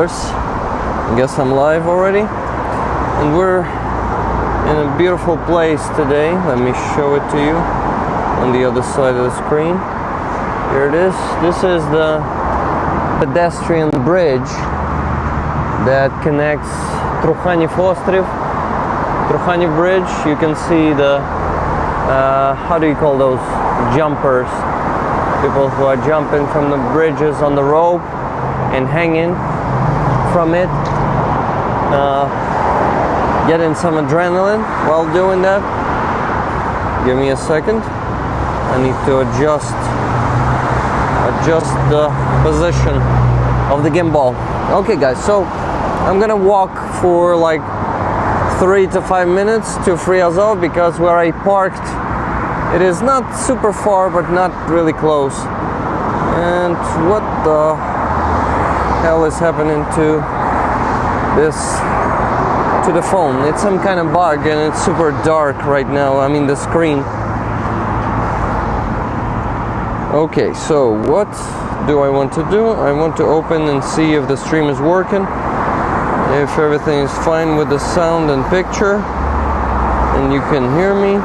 course, I guess I'm live already. And we're in a beautiful place today. Let me show it to you on the other side of the screen. Here it is. This is the pedestrian bridge that connects Trukhanev Ostrov, Trukhanev Bridge. You can see the, how do you call those jumpers? People who are jumping from the bridges on the rope and hanging from it, getting some adrenaline while doing that. Give me a second. I need to adjust the position of the gimbal. Okay guys, so I'm gonna walk for like 3 to 5 minutes to Free Azov, because where I parked, it is not super far but not really close. And what the hell is happening to the phone? It's some kind of bug and it's super dark right now. I mean the screen. Okay, so what do I want to do? I want to open and see if the stream is working, if everything is fine with the sound and picture, and you can hear me.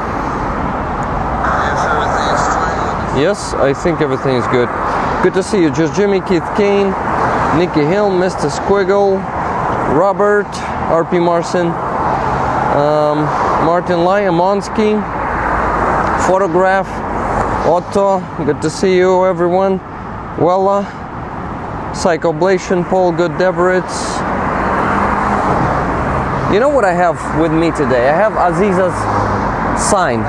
Yes, I think everything is good. Good to see you. Just Jimmy, Keith Kane, Nikki Hill, Mr. Squiggle, Robert, RP Marcin, Martin Lai, Amonsky, Photograph, Otto, good to see you everyone. Wella, Psychoblation, Paul, Good Deborits. You know what I have with me today? I have Aziza's sign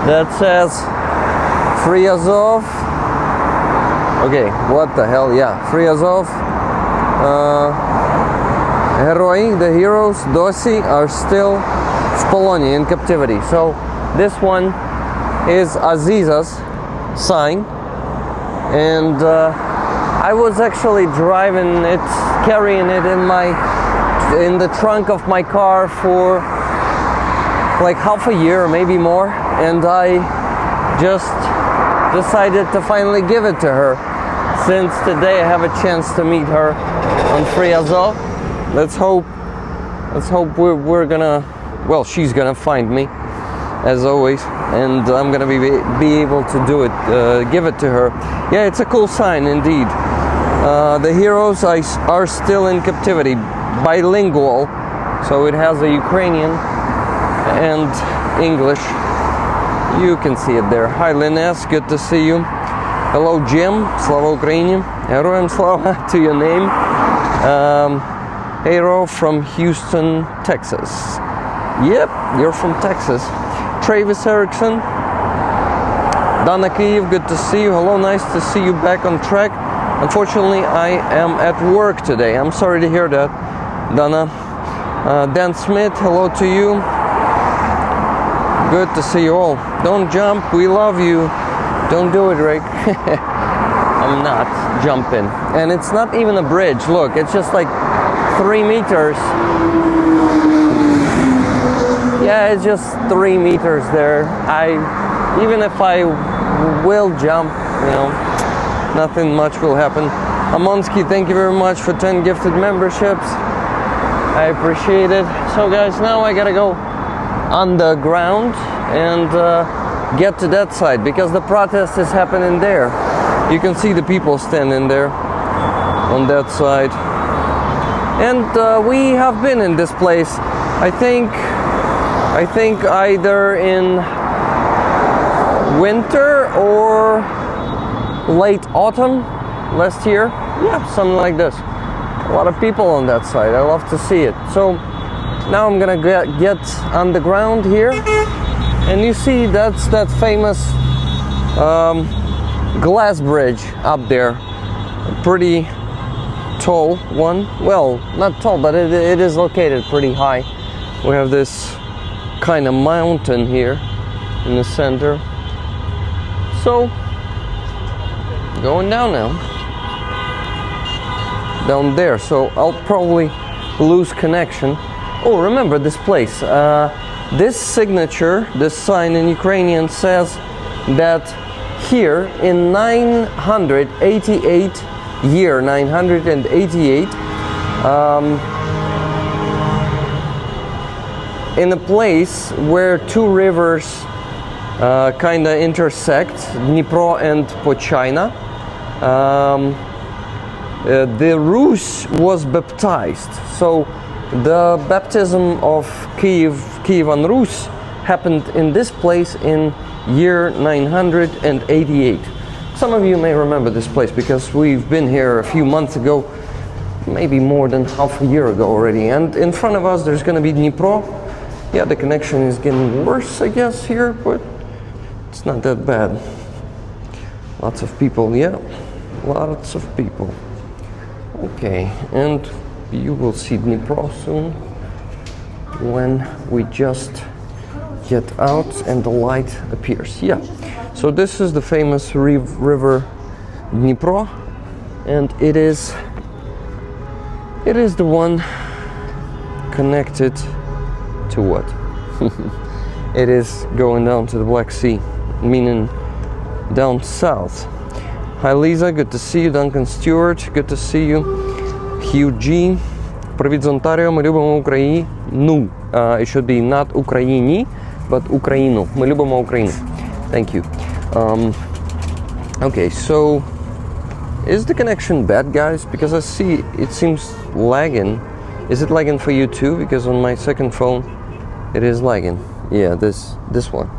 that says Free Azov. Okay, what the hell? Yeah, Free Azov. Heroi, the heroes, Dosi, are still в полоне, in captivity. So this one is Aziza's sign, and I was actually driving it, carrying it in the trunk of my car for like half a year, maybe more, and I just decided to finally give it to her, since today I have a chance to meet her on Free Azov. Let's hope we're gonna, well, she's gonna find me as always, and I'm gonna be able to do it, give it to her. Yeah, it's a cool sign indeed. The heroes are still in captivity, bilingual, so it has a Ukrainian and English. You can see it there. Hi Lines, good to see you. Hello Jim, Slava Ukraini, Heroям Slava to your name. Hero from Houston, Texas. Yep, you're from Texas. Travis Erickson, Dana Kiev, good to see you. Hello, nice to see you back on track. Unfortunately, I am at work today. I'm sorry to hear that, Dana. Dan Smith, hello to you. Good to see you all. Don't jump, we love you. Don't do it, Rick. I'm not jumping. And it's not even a bridge. Look, it's just like 3 meters. Yeah, it's just 3 meters there. Even if I will jump, you know, nothing much will happen. Amonsky, thank you very much for 10 gifted memberships. I appreciate it. So guys, now I gotta go underground and get to that side, because the protest is happening there. You can see the people standing there on that side. And we have been in this place, I think either in winter or late autumn last year. Yeah, something like this. A lot of people on that side. I love to see it. So now I'm gonna get underground here, and you see that's that famous glass bridge up there. A pretty tall one. Well, not tall, but it is located pretty high. We have this kind of mountain here in the center. So going down now, down there, so I'll probably lose connection. Oh, remember this place, this signature, this sign in Ukrainian says that here in 988 year 988, in a place where two rivers kind of intersect, Dnipro and Pochina. The Rus was baptized, so the baptism of Kievan Rus happened in this place in year 988. Some of you may remember this place because we've been here a few months ago, maybe more than half a year ago already. And in front of us there's going to be Dnipro. Yeah, the connection is getting worse, I guess, here, but it's not that bad. Lots of people, yeah, lots of people. Okay, and you will see Dnipro soon when we just get out and the light appears. Yeah, so this is the famous river Dnipro, and it is the one connected to what? It is going down to the Black Sea, meaning down south. Hi Lisa, good to see you. Duncan Stewart, good to see you. Hugh G, Привіт з Онтаріо, ми любимо Україну. It should be not Україні, but Україну. Ми любимо Україну. Thank you. Okay, so is the connection bad, guys? Because I see it seems lagging. Is it lagging for you too? Because on my second phone it is lagging. Yeah, this one.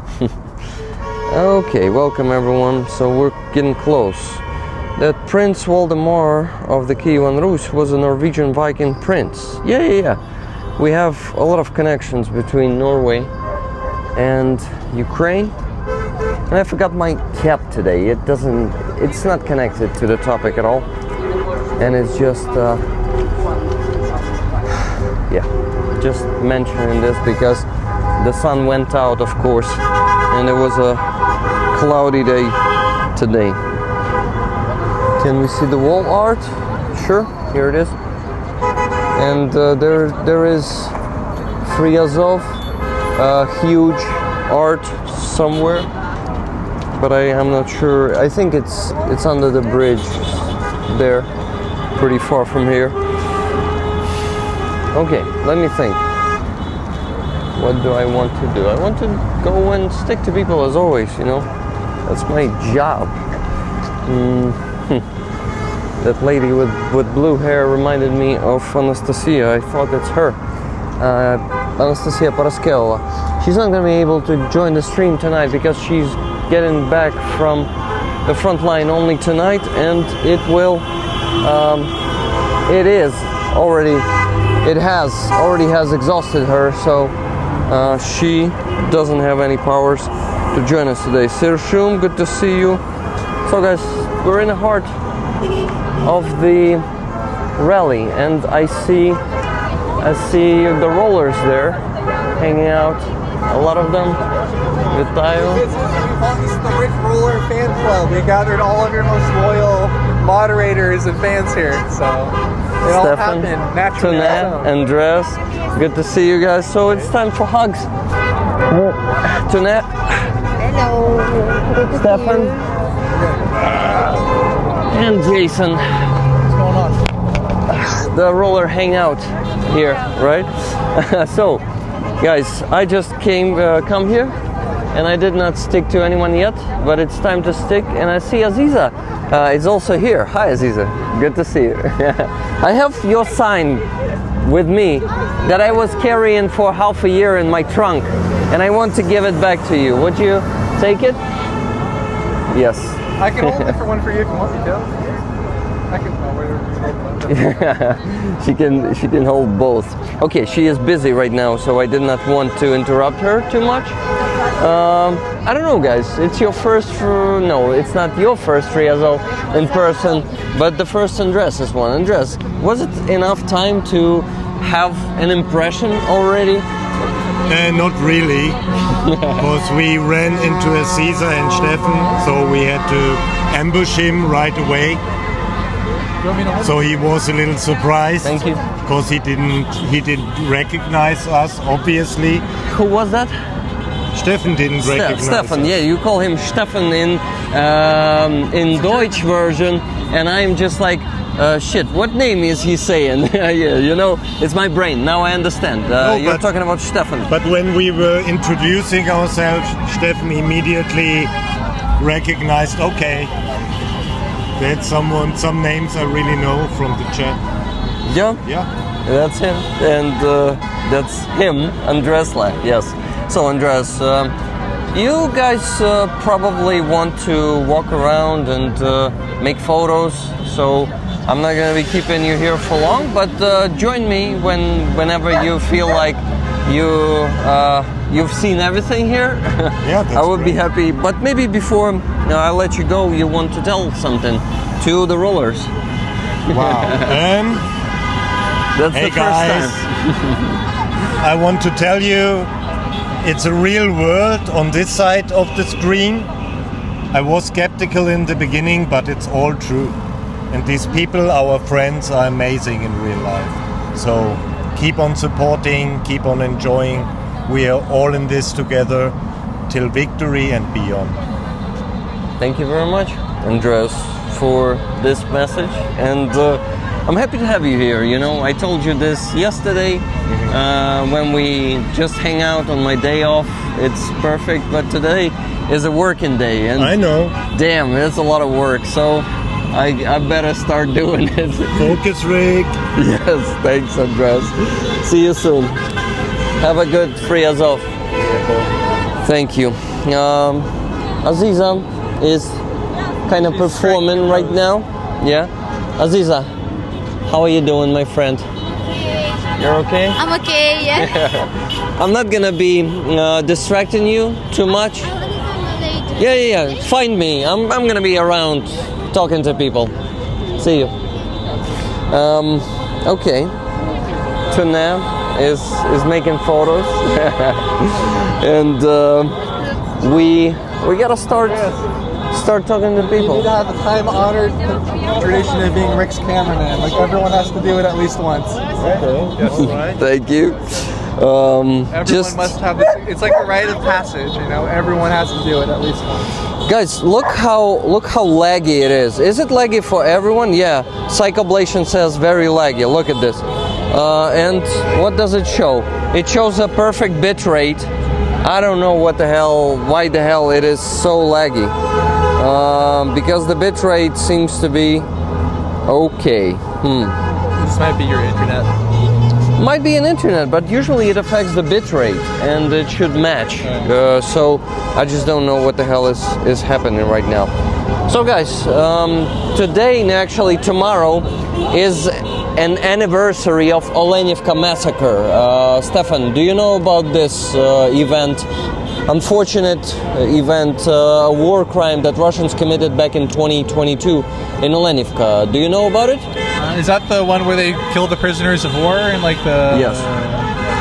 Okay, welcome everyone. So we're getting close. That Prince Waldemar of the Kievan Rus was a Norwegian Viking prince. Yeah. We have a lot of connections between Norway and Ukraine. And I forgot my cap today. It's not connected to the topic at all. And it's just, just mentioning this because the sun went out, of course, and it was a cloudy day today. Can we see the wall art? Sure, here it is. And there is Friazov, huge art somewhere, but I am not sure. I think it's under the bridge there, pretty far from here. Okay, let me think. What do I want to do? I want to go and stick to people as always, you know. That's my job. That lady with blue hair reminded me of Anastasia. I thought it's her. Anastasia Paraskeva. She's not going to be able to join the stream tonight because she's getting back from the front line only tonight, and it already has exhausted her, so she doesn't have any powers to join us today. Sir Shum, good to see you. So guys, we're in the heart of the rally, and I see the rollers there hanging out, a lot of them. Vitayo. This is the Rick Roller Fan Club. We gathered all of your most loyal moderators and fans here, so it all happened naturally. Tunat, Andres, good to see you guys. So it's time for hugs. Tunat. Hello. Stefan. And Jason. What's going on? The roller hangout here, right? So, guys, I just come here, and I did not stick to anyone yet, but it's time to stick. And I see Aziza is also here. Hi, Aziza. Good to see you. I have your sign with me that I was carrying for half a year in my trunk, and I want to give it back to you. Would you take it? Yes. I can hold a different one for you if you want me to. I can she can hold both. Okay, she is busy right now, so I did not want to interrupt her too much. I don't know, guys. It's your first. No, it's not your first Friazo in person, but the first Andres is one. Andres, was it enough time to have an impression already? Not really, because we ran into Aziza and Stefan, so we had to ambush him right away. So he was a little surprised. Thank you. Because he didn't recognize us, obviously. Who was that? Stefan didn't recognize Stefan, us. yeah, you call him Stefan in Deutsch version, and I'm just like, shit, what name is he saying? Yeah, you know, it's my brain. Now I understand. You're talking about Stefan. But when we were introducing ourselves, Stefan immediately recognized, okay, that's someone, some names I really know from the chat. Yeah? Yeah. That's him. And that's him, Andres. Yes. So, Andres, you guys probably want to walk around and make photos. So, I'm not going to be keeping you here for long, but join me whenever you feel like you've seen everything here. Yeah, that's I would be great. happy. But maybe before I let you go, you want to tell something to the rollers. Wow. That's Hey the first guys, time. I want to tell you, it's a real world on this side of the screen. I was skeptical in the beginning, but it's all true. And these people, our friends, are amazing in real life. So keep on supporting, keep on enjoying. We are all in this together till victory and beyond. Thank you very much, Andres, for this message. And I'm happy to have you here. You know, I told you this yesterday when we just hang out on my day off. It's perfect, but today is a working day. And I know. damn, it's a lot of work. So I better start doing it. Focus, Rick. Yes, thanks, Andres. See you soon. Have a good free Azov. Thank you. Aziza is kind of performing right now. Yeah? Aziza, how are you doing, my friend? You're okay? I'm okay, yeah. I'm not gonna be distracting you too much. Yeah. Find me. I'm gonna be around talking to people. See you. Okay. Tuna is making photos, and we gotta start talking to You people. need to have the time-honored tradition of being Rick's cameraman. Like everyone has to do it at least once. Okay, that's right. Thank you. Everyone must have this. It's like a rite of passage, you know. Everyone has to do it at least once. Guys, look how laggy it is. Is it laggy for everyone? Yeah. Psychoblation says very laggy. Look at this. And what does it show? It shows a perfect bit rate. I don't know why the hell it is so laggy. Because the bit rate seems to be okay. This might be your internet. Might be an internet, but usually it affects the bit rate and it should match. So I just don't know what the hell is happening right now. So guys, today, actually tomorrow, is an anniversary of Olenivka massacre. Stefan, do you know about this event? Unfortunate event, a war crime that Russians committed back in 2022 in Olenivka. Do you know about it? Is that the one where they killed the prisoners of war and like the? Yes.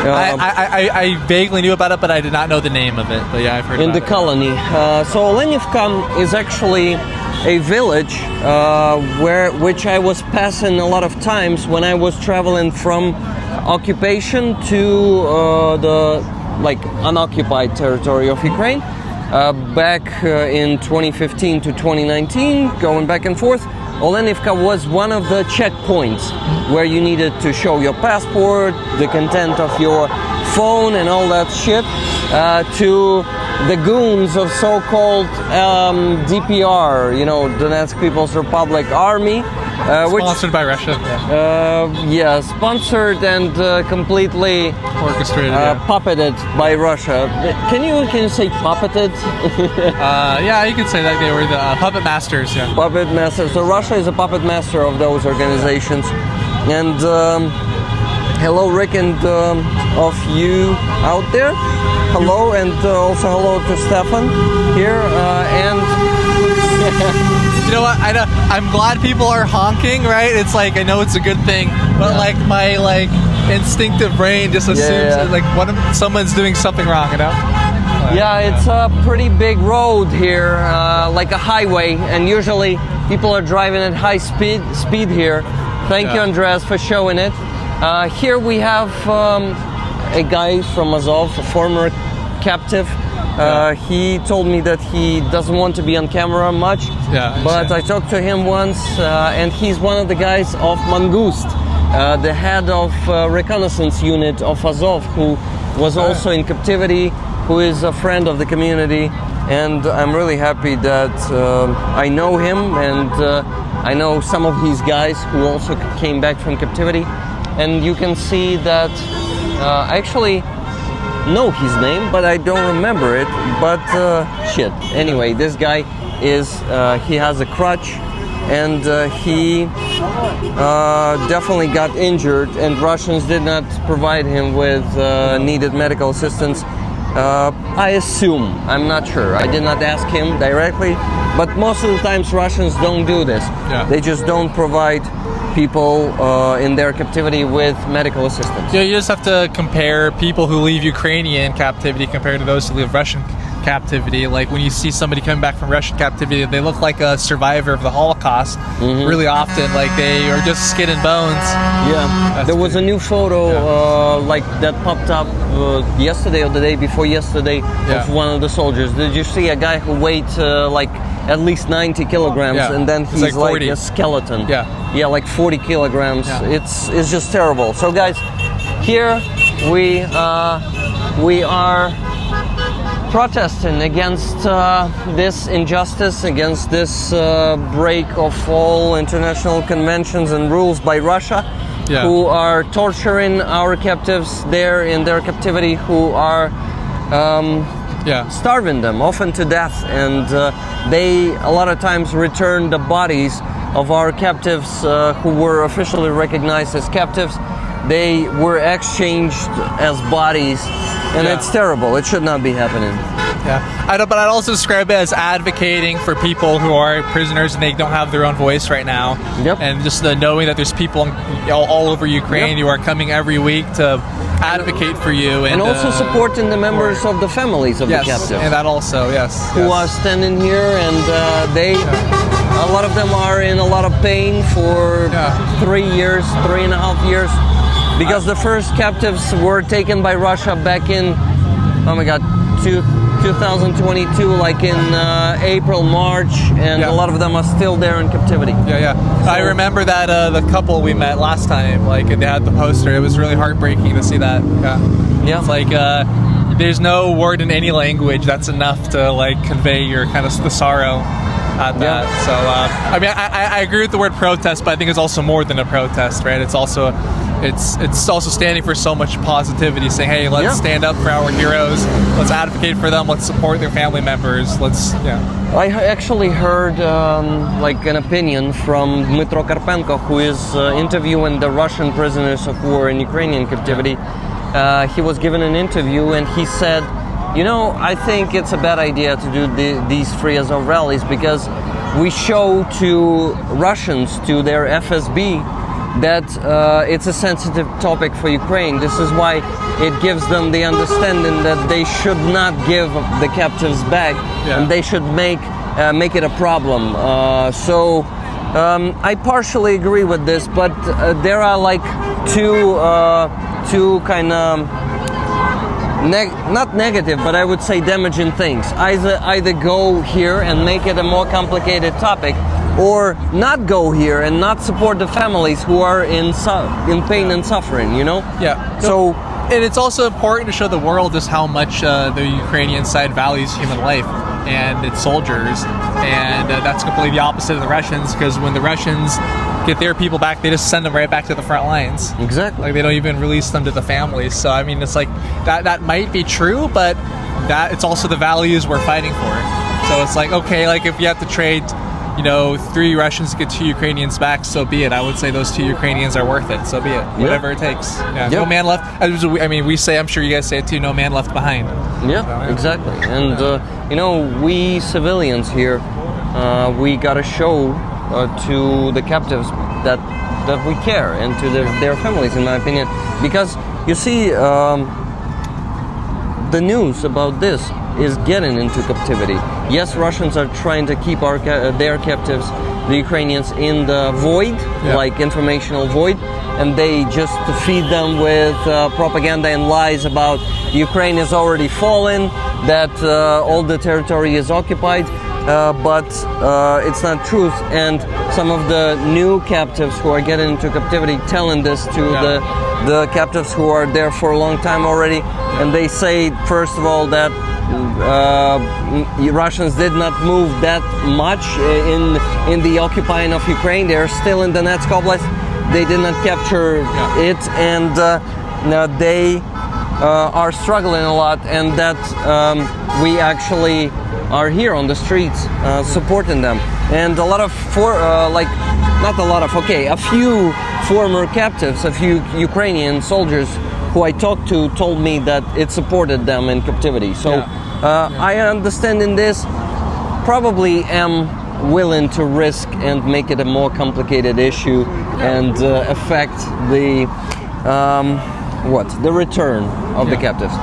I vaguely knew about it, but I did not know the name of it. But yeah, I've heard in about the it. colony. So Olenivka is actually a village which I was passing a lot of times when I was traveling from occupation to the unoccupied territory of Ukraine. Back in 2015 to 2019, going back and forth, Olenivka was one of the checkpoints where you needed to show your passport, the content of your phone and all that shit to the goons of so-called DPR, you know, Donetsk People's Republic Army. Sponsored by Russia. Yeah, sponsored and completely Orchestrated. puppeted by Russia. Can you say puppeted? Yeah, you could say that they were the puppet masters. Yeah. Puppet master. So Russia is a puppet master of those organizations. And hello, Rick, and of you out there. Hello, and also hello to Stefan here. And You know what? I'm glad people are honking, right? It's like I know it's a good thing, but like my instinctive brain just assumes that, like someone's doing something wrong, you know? yeah, it's a pretty big road here, like a highway, and usually people are driving at high speed here. Thank you, Andreas, for showing it. Here we have a guy from Azov, a former captive, He told me that he doesn't want to be on camera much. Yeah, I but understand. I talked to him once, and he's one of the guys of Mangust, the head of reconnaissance unit of Azov, who was also in captivity, who is a friend of the community. And I'm really happy that I know him, and I know some of his guys who also came back from captivity. And you can see that I actually know his name, but I don't remember it. But shit. Anyway, this guy is he has a crutch, and he definitely got injured, and Russians did not provide him with needed medical assistance. I assume, I'm not sure. I did not ask him directly, but most of the times Russians don't do this. Yeah. They just don't provide people in their captivity with medical assistance. Yeah, you just have to compare people who leave Ukrainian captivity compared to those who leave Russian captivity. Like when you see somebody coming back from Russian captivity, they look like a survivor of the Holocaust. Really often, like they are just skin and bones. Yeah, there was a new photo like that popped up yesterday or the day before yesterday of one of the soldiers. Did you see a guy who weighed like at least 90 kilograms, and then he's like 40. a skeleton? Yeah, like 40 kilograms. Yeah. It's just terrible. So guys, here we are protesting against this injustice, against this break of all international conventions and rules by Russia, who are torturing our captives there in their captivity, who are starving them often to death, and they a lot of times return the bodies of our captives who were officially recognized as captives. They were exchanged as bodies, and it's terrible. It should not be happening. Yeah, but I'd also describe it as advocating for people who are prisoners and they don't have their own voice right now. And just the knowing that there's people all over Ukraine who are coming every week to advocate for you. And also supporting the members of the families of the captives. And that also, who are standing here, and a lot of them are in a lot of pain for 3 years, 3.5 years. Because the first captives were taken by Russia back in, 2022, like in April, March, and a lot of them are still there in captivity. So, I remember that the couple we met last time, like, and they had the poster. It was really heartbreaking to see that. It's like there's no word in any language that's enough to like convey your kind of the sorrow at that. So I mean, I agree with the word protest, but I think it's also more than a protest, right? It's also standing for so much positivity, saying, hey, let's stand up for our heroes, let's advocate for them, let's support their family members, I actually heard like an opinion from Dmytro Karpenko, who is interviewing the Russian prisoners of war in Ukrainian captivity. He was given an interview, and he said, I think it's a bad idea to do these Free Azov rallies, because we show to Russians, to their FSB, that it's a sensitive topic for Ukraine. This is why it gives them the understanding that they should not give the captives back, and they should make it a problem. So I partially agree with this, but there are like two kind of not negative, but I would say damaging things. Either go here and make it a more complicated topic, or not go here and not support the families who are in pain and suffering, So, and it's also important to show the world just how much the Ukrainian side values human life and its soldiers, and that's completely the opposite of the Russians, because when the Russians get their people back, they just send them right back to the front lines. Exactly. Like they don't even release them to the families. So I mean, it's like that might be true, but that it's also the values we're fighting for. So it's like, okay, like if you have to trade 3 Russians to get 2 Ukrainians back, so be it. I would say those 2 Ukrainians are worth it, so be it. Whatever it takes. No man left. I mean, we say, I'm sure you guys say it too, no man left behind. Exactly. And we civilians here, we gotta show to the captives that we care, and to their families, in my opinion, because you see, the news about this is getting into captivity. Yes, Russians are trying to keep their captives the Ukrainians in the void, like informational void, and they just feed them with propaganda and lies about Ukraine is already fallen, that all the territory is occupied, but it's not truth. And some of the new captives who are getting into captivity telling this to the captives who are there for a long time already, and they say, first of all, that Russians did not move that much in the occupying of Ukraine. They are still in Donetsk Oblast. They did not capture it, and they are struggling a lot, and that we actually are here on the streets supporting them. And a lot of a few former captives, a few Ukrainian soldiers who I talked to told me that it supported them in captivity. So I understand in this, probably am willing to risk and make it a more complicated issue and affect the return of the captives.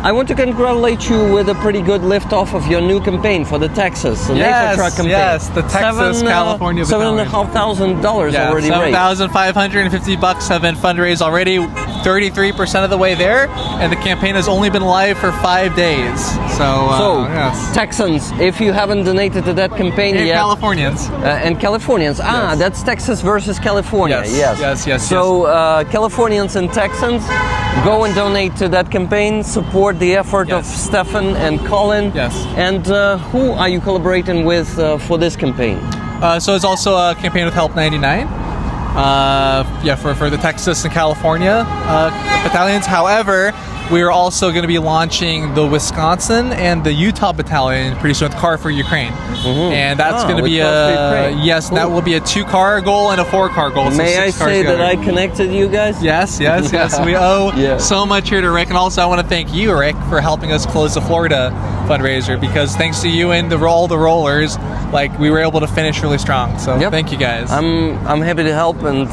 I want to congratulate you with a pretty good lift-off of your new campaign for the Texas NATO truck campaign. Yes, the Texas, California battalion. $7,500 already raised. $7,550 have been fundraised already, 33% of the way there, and the campaign has only been live for 5 days. So yes. Texans, if you haven't donated to that campaign and yet. Californians. And Californians. Yes. That's Texas versus California. Yes. So Californians and Texans, go and donate to that campaign, support the effort of Stefan and Colin. Yes. And who are you collaborating with for this campaign? So it's also a campaign with Help 99. For the Texas and California battalions. However, we are also going to be launching the Wisconsin and the Utah battalion pretty soon with Car for Ukraine. And that's going to be that will be a 2-car goal and a 4-car goal. So May I say that I connected you guys? Yes. We owe so much here to Rick, and also I want to thank you, Rick, for helping us close the Florida fundraiser, because thanks to you and all the rollers, we were able to finish really strong. So thank you guys. I'm happy to help, and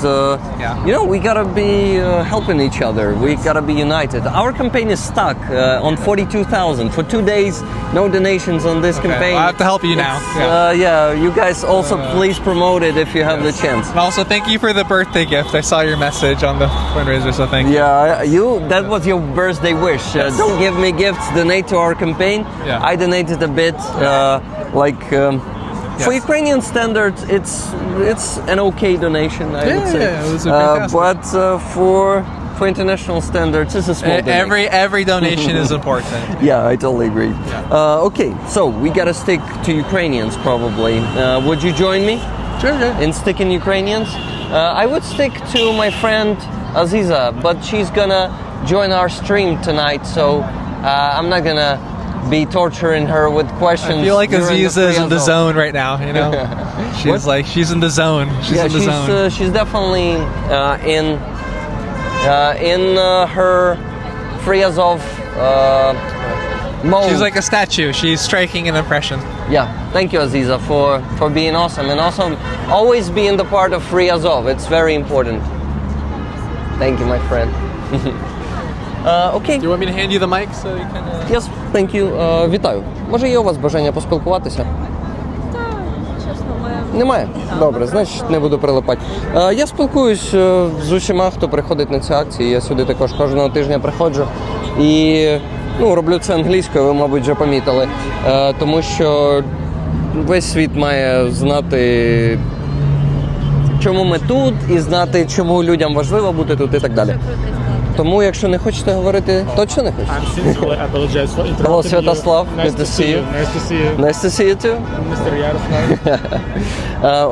we gotta be helping each other. We gotta be united. Our campaign is stuck on 42,000 for 2 days. No donations on this campaign. Well, I have to help you now. You guys also please promote it if you have the chance. And also thank you for the birthday gift. I saw your message on the fundraiser, so thank you. That was your birthday wish. Don't give me gifts. Donate to our campaign. I donated a bit, for Ukrainian standards, it's an okay donation, I would say. It was fantastic. But for international standards, it's a small donation. Every donation is important. I totally agree. Okay, so we gotta stick to Ukrainians probably. Would you join me? Sure. In sticking Ukrainians? I would stick to my friend Aziza, but she's gonna join our stream tonight, so I'm not gonna be torturing her with questions. I feel like Aziza is in the zone right now, she's in the zone. She's definitely in her Free Azov mode. She's like a statue. She's striking an impression. Thank you, Aziza, for being awesome, and also always being the part of Free Azov. It's very important. Thank you, my friend. Okay. Do you want me to hand you the mic so you can... Yes, thank you. Вітаю. Може є у вас бажання поспілкуватися? Немає? Добре, значить не буду прилипати. Я спілкуюсь з усіма, хто приходить на ці акції. Я сюди також кожного тижня приходжу. І роблю це англійською, ви, мабуть, вже помітили. Тому що весь світ має знати, чому ми тут, і знати, чому людям важливо бути тут і так далі. Тому, якщо не хочете говорити, точно не хочете? Hello, Святослав. Good to see you. Nice to see you. Nice to see you too. Mr. Yaroslav.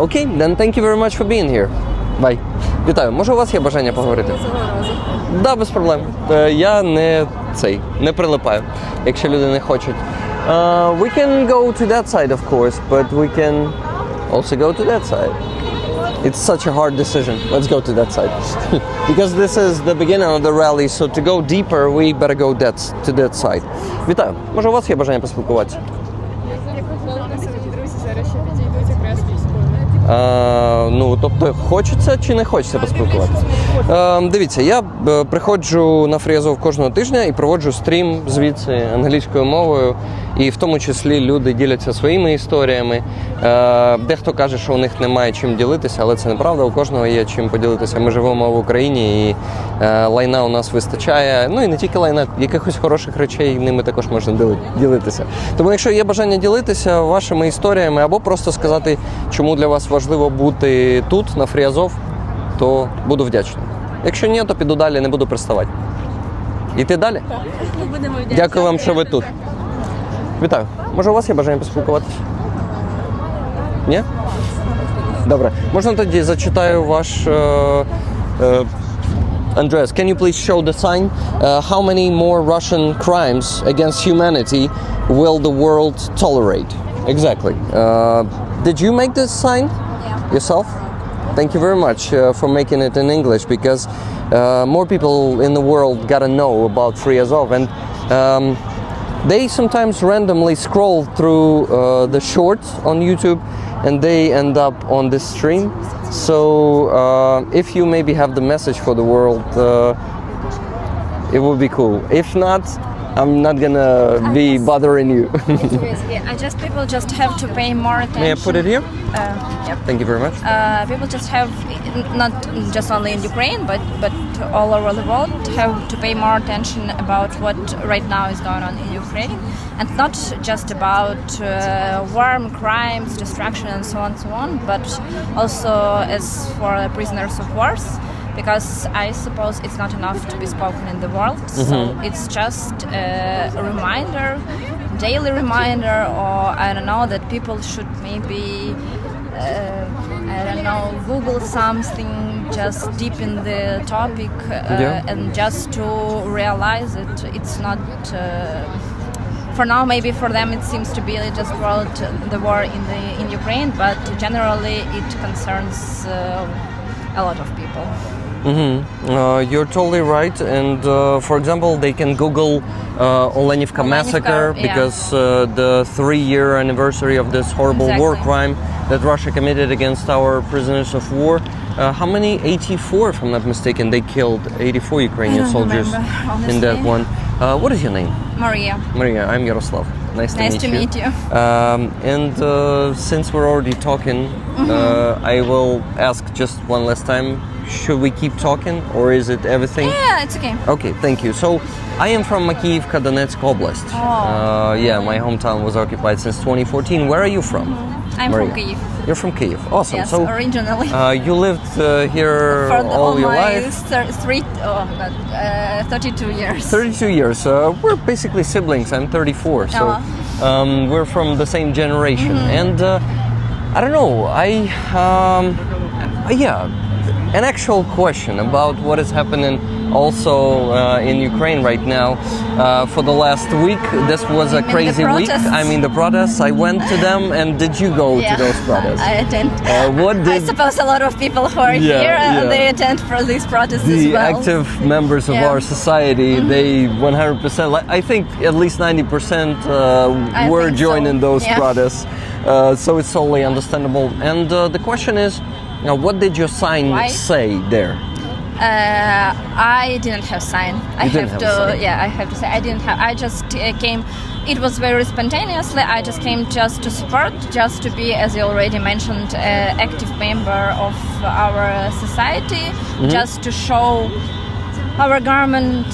Okay, then thank you very much for being here. Bye. Вітаю. Може, у вас є бажання поговорити? Да, без проблем. Я не прилипаю, якщо люди не хочуть. We can go to that side, of course, but we can also go to that side. It's such a hard decision. Let's go to that side. Because this is the beginning of the rally, so to go deeper, we better go to that side. Вітаю. Може, у вас є бажання поспілкуватися? Тобто, хочеться чи не хочеться поспілкуватися? Дивіться, я приходжу на Free Azov кожного тижня і проводжу стрім звідси англійською мовою. і в тому числі люди діляться своїми історіями. Дехто каже, що у них немає чим ділитися, але це неправда, у кожного є чим поділитися. Ми живемо в Україні і лайна у нас вистачає, ну і не тільки лайна, якихось хороших речей, ними також можна ділитися. Тому якщо є бажання ділитися вашими історіями або просто сказати, чому для вас важливо бути тут, на Free Azov, то буду вдячний. Якщо ні, то піду далі, не буду приставати. Іти далі? Дякую вам, що ви тут. Вітаю. Може, у вас є бажання поспілкуватися? Ні? Добре. Можна тоді зачитаю ваш... Andreas, can you please show the sign? How many more Russian crimes against humanity will the world tolerate? Exactly. Did you make this sign? Yeah. Yourself? Thank you very much for making it in English, because more people in the world gotta know about Free Azov, and they sometimes randomly scroll through the shorts on YouTube and they end up on this stream. So if you maybe have the message for the world, it would be cool. If not, I'm not gonna be bothering you. People just have to pay more attention. May I put it here? Yep. Thank you very much. People just have, not just only in Ukraine, but all over the world, have to pay more attention about what right now is going on in Ukraine, and not just about war, crimes, destruction, and so on, but also as for prisoners of wars. Because I suppose it's not enough to be spoken in the world, so it's just a reminder, daily reminder, or I don't know, that people should maybe, Google something, just deep in the topic, and just to realize it. It's not, for now, maybe for them it seems to be just the war in Ukraine, but generally it concerns a lot of people. You're totally right, and for example, they can Google Olenivka massacre, because the 3-year anniversary of this horrible war crime that Russia committed against our prisoners of war. How many? 84, if I'm not mistaken. They killed 84 Ukrainian soldiers in that one. What is your name? Maria. Maria, I'm Yaroslav. Nice to meet you. And since we're already talking, I will ask just one last time. Should we keep talking, or is it everything? Yeah, it's okay. Okay, thank you. So, I am from Makiyivka, Donetsk Oblast. My hometown was occupied since 2014. Where are you from? I'm Maria? from Kyiv. You're from Kyiv. Awesome. Yes, so, originally. You lived here all your life? 32 years. 32 years. We're basically siblings. I'm 34, so we're from the same generation. And I don't know. An actual question about what is happening also in Ukraine right now. For the last week, this was a crazy week. I mean, the protests. I went to them, and did you go to those protests? I attend. I suppose a lot of people who are here, they attend for these protests as well. The active members of our society, they 100%, I think at least 90% were joining those protests. So it's totally understandable. And the question is, what did your sign say there? I didn't have sign. I have to say I didn't have. I just came. It was very spontaneously. I just came just to support, just to be, as you already mentioned, active member of our society, just to show our government,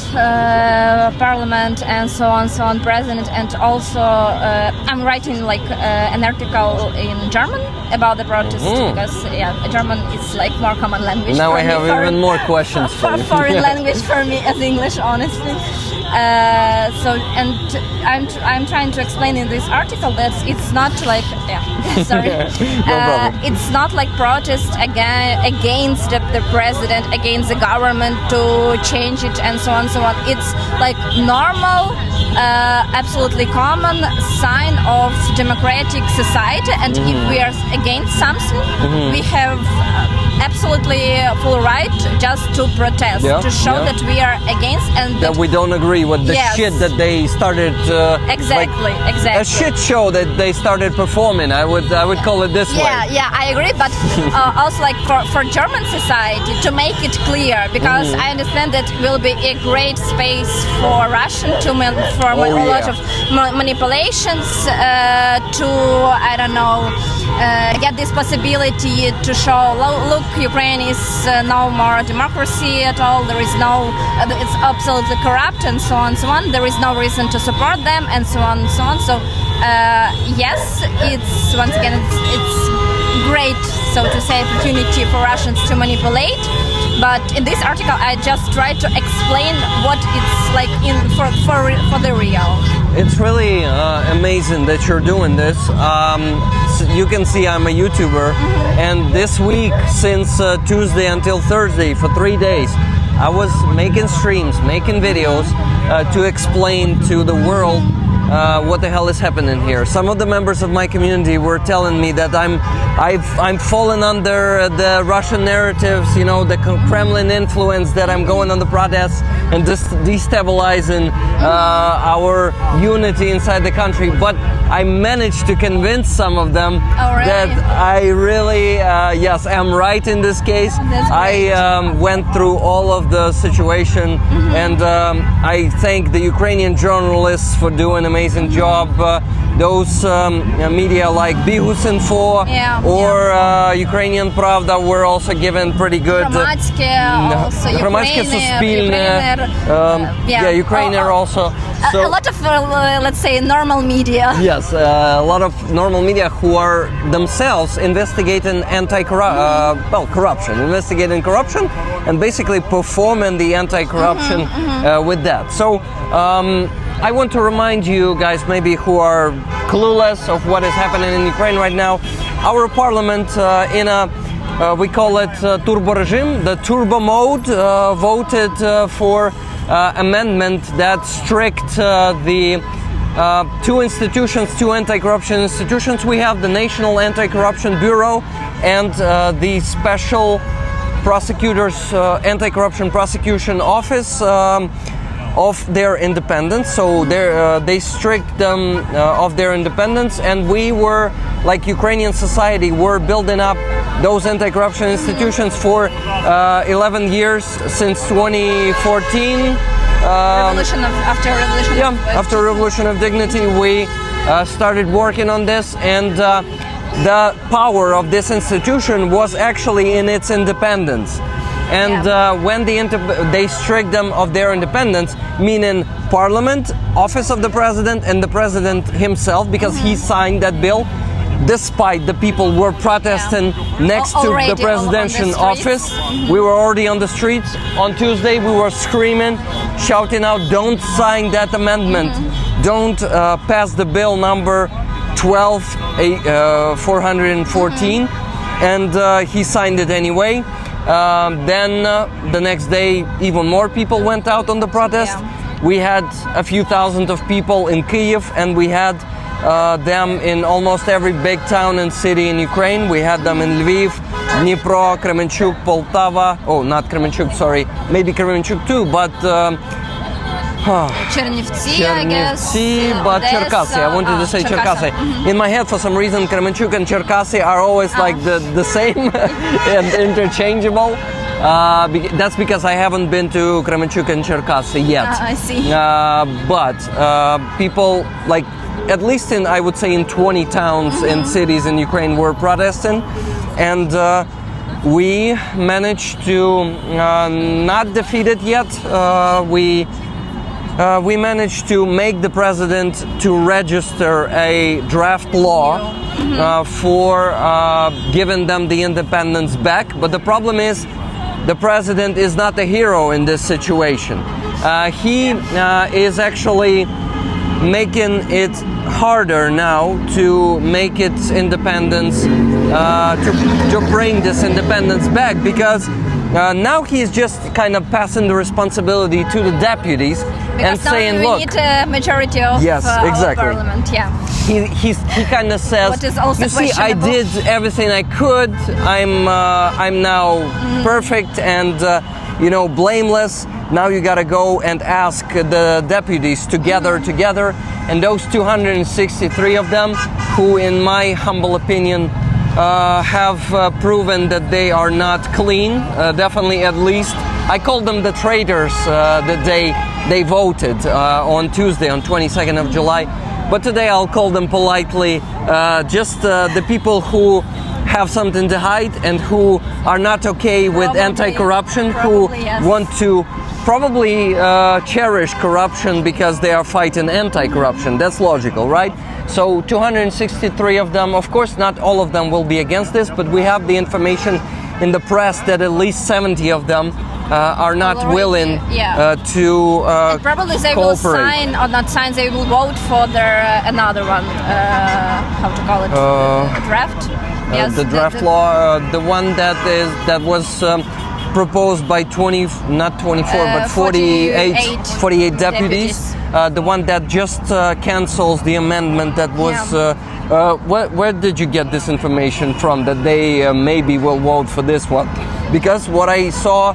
parliament, and so on, president, and also I'm writing an article in German about the protest, because German is more common language. Now for I have even more questions for you. Foreign language for me as English, honestly. I'm trying to explain in this article that it's not sorry. No problem. It's not like protest against the president, against the government to change it and so on. It's like normal, absolutely common sign of democratic society, and if we are against something, we have absolutely full right just to protest, to show that we are against and that we don't agree with the shit that they started. Exactly. A shit show that they started performing. I would call it this way. Yeah, I agree. But also, like for German society, to make it clear, because I understand that will be a great space for Russian to a lot of manipulations to get this possibility to show, look, Ukraine is no more democracy at all. There is no, it's absolutely corrupt and so on, so on. There is no reason to support them and so on, so on. So yes, it's once again it's great, so to say, opportunity for Russians to manipulate. But in this article, I just try to explain what it's like for the real. It's really amazing that you're doing this. You can see I'm a YouTuber, and this week, since Tuesday until Thursday, for 3 days, I was making streams, making videos to explain to the world what the hell is happening here. Some of the members of my community were telling me that I'm fallen under the Russian narratives, you know, the Kremlin influence, that I'm going on the protests and destabilizing our unity inside the country. But I managed to convince some of them that I really, yes, am right in this case. I went through all of the situation, and I thank the Ukrainian journalists for doing an amazing job. Those media like Bihusinfo or Ukrainian Pravda were also given pretty good. Громадське Суспільне, Ukrainian also. So, a lot of, let's say, normal media. Yes, a lot of normal media who are themselves investigating corruption, investigating corruption, and basically performing the anti-corruption with that. So I want to remind you guys, maybe who are clueless of what is happening in Ukraine right now, our parliament in a we call it turbo regime, the turbo mode, voted for amendment that strict the two institutions, two anti-corruption institutions. We have the National Anti-Corruption Bureau and the Special Prosecutors Anti-Corruption Prosecution Office of their independence. So they stripped them of their independence, and we were, like Ukrainian society, were building up those anti-corruption institutions for 11 years, since 2014. After Revolution of Dignity, we started working on this, and the power of this institution was actually in its independence. And when they stripped them of their independence, meaning Parliament, Office of the President, and the President himself, because he signed that bill, despite the people were protesting next to the presidential office. We were already on the streets. On Tuesday, we were screaming, shouting out, don't sign that amendment. Don't pass the bill number 414. And he signed it anyway. Then the next day, even more people went out on the protest. We had a few thousand of people in Kyiv, and we had them in almost every big town and city in Ukraine. We had them in Lviv, Dnipro, Kremenchuk, Poltava. Oh, not Kremenchuk, sorry. Maybe Kremenchuk too, but Chernivtsi, I guess. But Cherkasy. I wanted to say Cherkasy. In my head, for some reason, Kremenchuk and Cherkasy are always like the same and interchangeable. That's because I haven't been to Kremenchuk and Cherkasy yet. I see. But people, like, at least in, I would say, in 20 towns and cities in Ukraine were protesting, and we managed to not defeat it yet. We managed to make the president to register a draft law for giving them the independence back. But the problem is, the president is not a hero in this situation. He is actually making it harder now to make its independence, to bring this independence back, because Now he's just kind of passing the responsibility to the deputies and Because now saying, we look, need a majority of Yes, exactly. our parliament. Yeah. he kind of says, What is also you see, I questionable. did everything I could. I'm now perfect and blameless. Now you gotta go and ask the deputies to gather together, and those 263 of them, who in my humble opinion have proven that they are not clean, definitely at least. I called them the traitors the day they voted on Tuesday, on 22nd of July. But today I'll call them politely just the people who have something to hide and who are not okay with Probably. Anti-corruption, who Probably, yes. want to probably cherish corruption because they are fighting anti-corruption. That's logical, right? So 263 of them, of course not all of them will be against this, but we have the information in the press that at least 70 of them are not Already, willing yeah. to And probably they will cooperate. sign or not sign. They will vote for their another one. How to call it? Draft. Yes, The draft law, the one that was proposed by 48 deputies. The one that just cancels the amendment that was. Where did you get this information from that they maybe will vote for this one? Because what I saw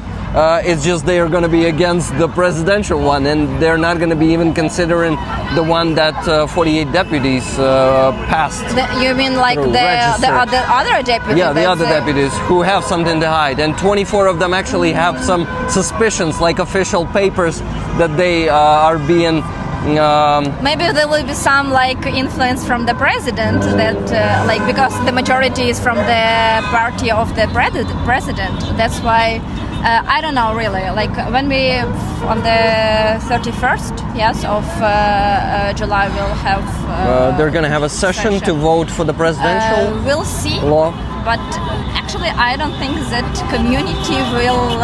is just they are going to be against the presidential one, and they're not going to be even considering the one that 48 deputies passed. You mean like Through the register. other deputies? Yeah, the other deputies who have something to hide, and 24 of them actually have some suspicions, like official papers, that they are being. Maybe there will be some like influence from the president that like because the majority is from the party of the president. That's why I don't know really. Like when we on the 31st, yes, of July we'll have. They're going to have a session to vote for the presidential We'll see. law. But actually, I don't think that community will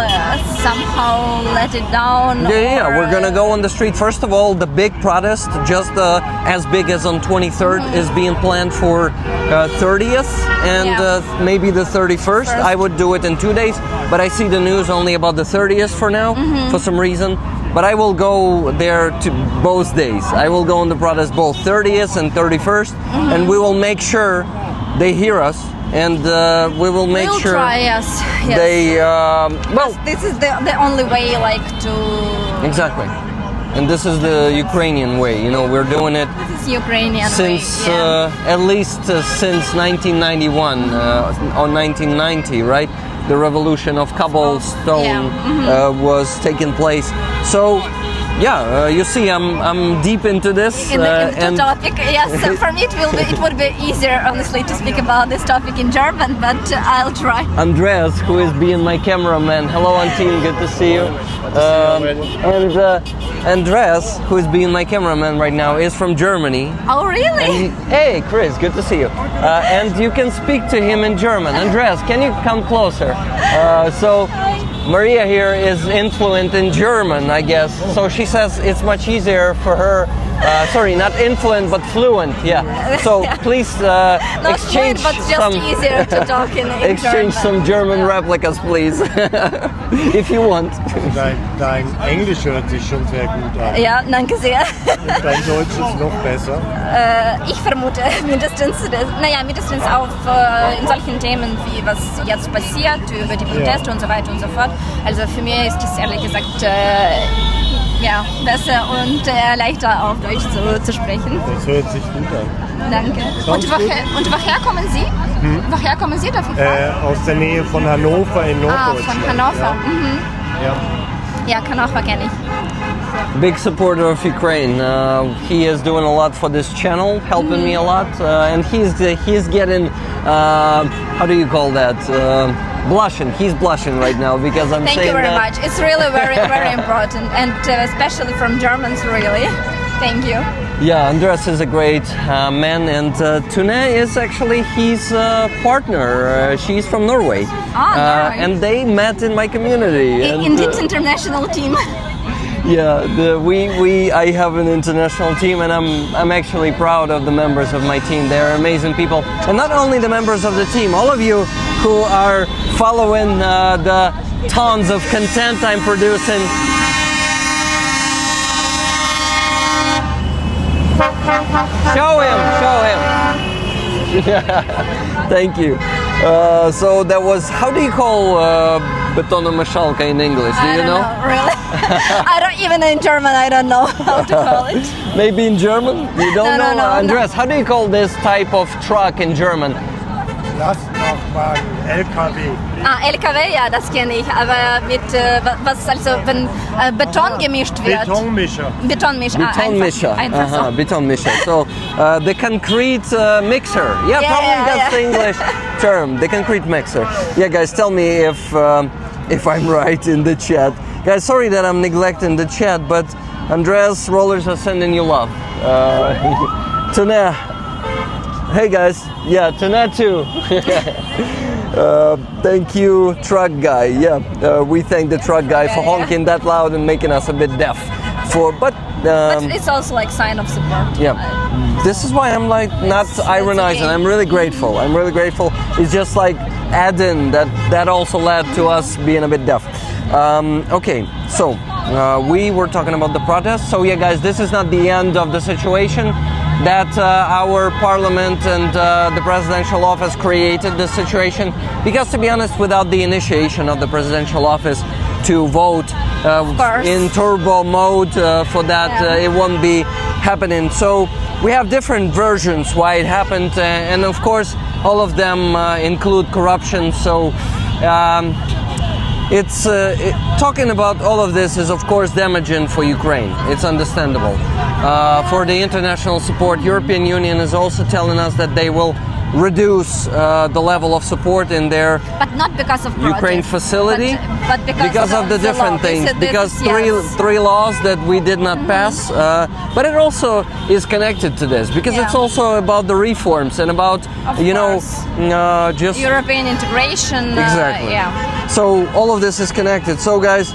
somehow let it down. Yeah, or, we're gonna go on the street. First of all, the big protest, just as big as on 23rd, is being planned for 30th and maybe the 31st. I would do it in 2 days, but I see the news only about the 30th for now, for some reason. But I will go there to both days. I will go on the protest both 30th and 31st, and we will make sure they hear us. And we will make we'll sure try, yes. they This is the only way, like to. Exactly, and this is the Ukrainian way. We're doing it This is Ukrainian since way. at least since 1991 or 1990, right? The revolution of cobblestone was taking place. So. Yeah, you see, I'm deep into this. In the topic, yes. So for me, it would be easier, honestly, to speak about this topic in German, but I'll try. Andreas, who is being my cameraman. Hello, Antin, good to see you. And Andreas, who is being my cameraman right now, is from Germany. Oh, really? Hey, Chris, good to see you. And you can speak to him in German. Andreas, can you come closer? So. Maria here is influent in German, I guess. So she says it's much easier for her. Sorry, not influent, but fluent. Yeah. So please exchange fluent, but just easier to talk in exchange German. some German replicas, please, if you want. Dein Englisch hört sich schon sehr gut an. Ja, danke sehr. Dein Deutsch ist noch besser. Ich vermute mindestens auf in solchen Themen wie was jetzt passiert über die Proteste und so weiter und so fort. Also für mich ist es ehrlich gesagt besser und leichter auf Deutsch zu sprechen. Das hört sich gut an. Danke. Und woher kommen Sie? Woher kommen Sie dafür? Aus der Nähe von Hannover in Norddeutschland. Von Hannover. Ja. Ja, Hannover kenne ich. Big supporter of Ukraine. He is doing a lot for this channel, helping me a lot, and he's getting how do you call that? Blushing. He's blushing right now because I'm Thank saying you very that. much. It's really very very important, and especially from Germans, really. Thank you. Yeah, Andreas is a great man, and Tune is actually his partner. She's from Norway, Norway. and they met in my community. In this international team. Yeah, I have an international team, and I'm actually proud of the members of my team. They're amazing people, and not only the members of the team, all of you who are following the tons of content I'm producing. Show him. Thank you. So that was, how do you call betonomeshalka in English? Do I you don't know? Really? I don't even in German. I don't know how to call it. Maybe in German? You don't know? No. Andreas, how do you call this type of truck in German? Lastwagen, LKW. LKW, ja, das kenne ich. Aber mit was also wenn Beton gemischt wird. Betonmischer. Betonmischer. Betonmischer. Einfach so. Betonmischer. So the concrete mixer. Yeah, Yeah, probably yeah, that's yeah. the English term. The concrete mixer. Yeah, guys, tell me if I'm right in the chat. Guys, sorry that I'm neglecting the chat, but Andreas Rollers are sending you love. Tuna. Hey guys. Yeah, Tuna too. Thank you, truck guy. Yeah, we thank the truck guy for honking that loud and making us a bit deaf. But it's also like sign of support. yeah, this is why I'm like not ironizing. okay. I'm really grateful. It's just like add-in that also led to us being a bit deaf. Okay, so we were talking about the protest. So yeah, guys, this is not the end of the situation. That our parliament and the presidential office created this situation, because to be honest, without the initiation of the presidential office to vote in turbo mode for that, it won't be happening. So we have different versions why it happened, and of course all of them include corruption. So talking about all of this is of course damaging for Ukraine. It's understandable. For the international support, European Union is also telling us that they will reduce the level of support in their But not because of Ukraine project, facility, but because of the different law. things. This- Because yes. three laws that we did not pass, but it also is connected to this because it's also about the reforms and about Of course. just European integration. Exactly. Yeah. So all of this is connected. So guys,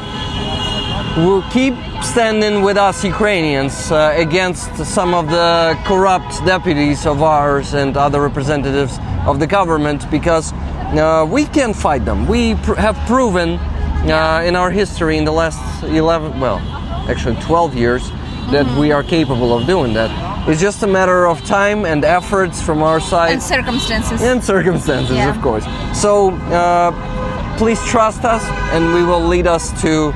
we'll keep standing with us Ukrainians against some of the corrupt deputies of ours and other representatives of the government, because we can fight them. We have proven in our history in the last 12 years that we are capable of doing that. It's just a matter of time and efforts from our side. And circumstances. And of course. So please trust us, and we will lead us to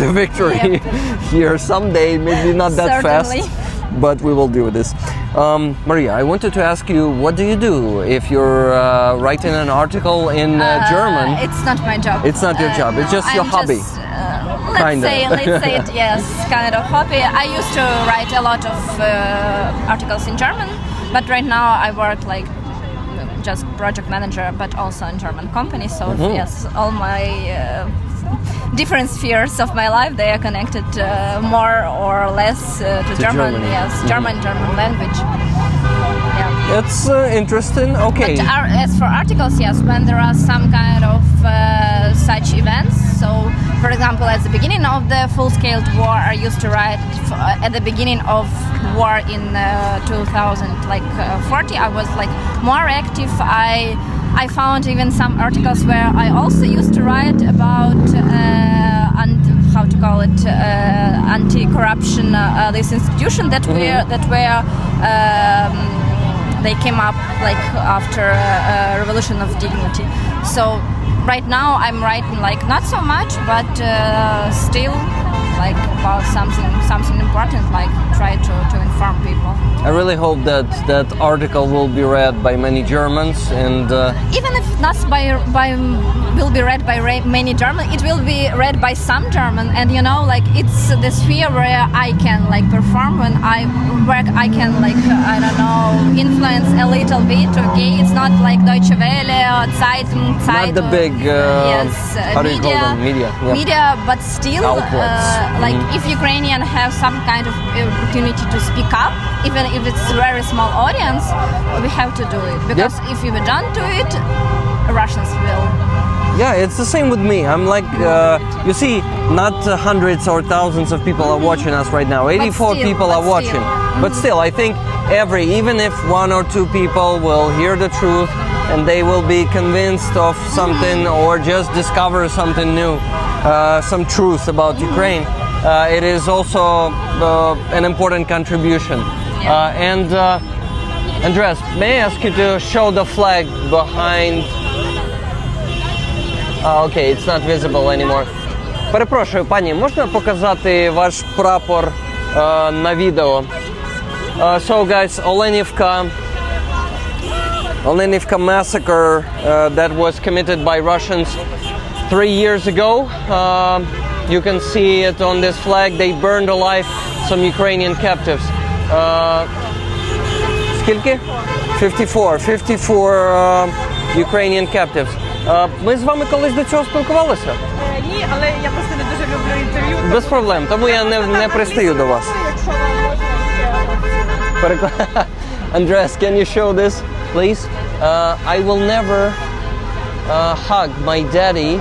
the victory here someday. Maybe not that Certainly. fast, but we will do this. Maria, I wanted to ask you, what do you do if you're writing an article in German? It's not my job. It's not your job. It's no, just your I'm hobby. just, Kinda. let's say it. Yes, kind of hobby. I used to write a lot of articles in German, but right now I work like just project manager, but also in German companies. So yes, all my different spheres of my life, they are connected more or less to German. Germany. Yes, German language. Yeah. It's interesting. Okay. But as for articles, yes, when there are some kind of such events, so for example, at the beginning of the full-scale war, I used to write at the beginning of war in 2040. I was like more active. I found even some articles where I also used to write about how to call it anti-corruption. This institution that they came up like after Revolution of Dignity. So right now I'm writing like not so much, but still like about something important, like try to inform people. I really hope that article will be read by many Germans, and even if not will be read by many German, it will be read by some German, and you know, like it's the sphere where I can like perform when I work. I can like I don't know, influence a little bit. Okay, it's not like Deutsche Welle or Zeitung, not the big how do you call them? Media, but still like if Ukrainian have some kind of opportunity to speak up, even if it's a very small audience, we have to do it, because if we don't do it, Russians will. Yeah, it's the same with me. I'm like, you see, not hundreds or thousands of people are watching us right now. 84 people are watching. But still, I think even if one or two people will hear the truth and they will be convinced of something or just discover something new, some truth about Ukraine. It is also an important contribution. And Andres, may I ask you to show the flag behind? Okay, it's not visible anymore. Перепрошую, пані, можна показати ваш прапор на відео? So guys, Olenivka massacre that was committed by Russians 3 years ago. You can see it on this flag. They burned alive some Ukrainian captives. Скільки? 54 Ukrainian captives. Ми з вами колись до цього спілкувалися? Ні, але я просто не дуже люблю інтерв'ю. Без проблем, тому я не пристаю до вас. Якщо вам можна. Andres, can you show this, please? I will never hug my daddy.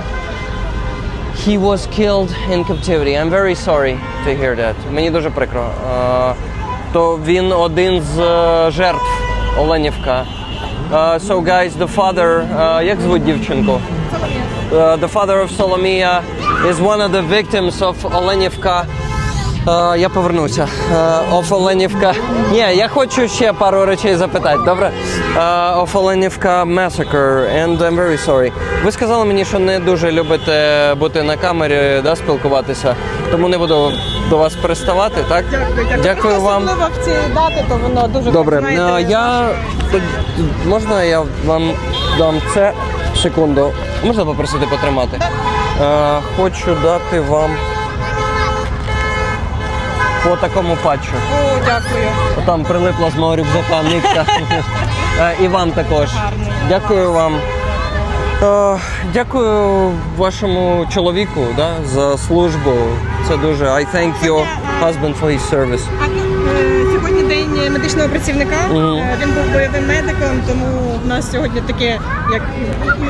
He was killed in captivity. I'm very sorry to hear that. Мені дуже прикро. То він один з жертв Оленівка. So guys, the father, як звуть дівчинку? The father of Solomia is one of the victims of Olenivka. Я повернуся. Of Olenivka. Ні, я хочу ще пару речей запитати, добре? Of Olenivka massacre, and I'm very sorry. Ви сказали мені, що не дуже любите бути на камері, да, спілкуватися, тому не буду до вас приставати, так? Дякую вам. Особливо в ці дати, то воно дуже Добре, знаєте, можна я вам дам це? Секунду. Можна попросити потримати? Хочу дати вам по такому патчу. О, дякую. Там прилипла з мого рюкзака нитка. І вам також. Дякую вам. Дякую вашому чоловіку, да, за службу. Це дуже. I thank your husband for his service. Сьогодні день медичного працівника. Він був бойовим медиком, тому в нас сьогодні таке, як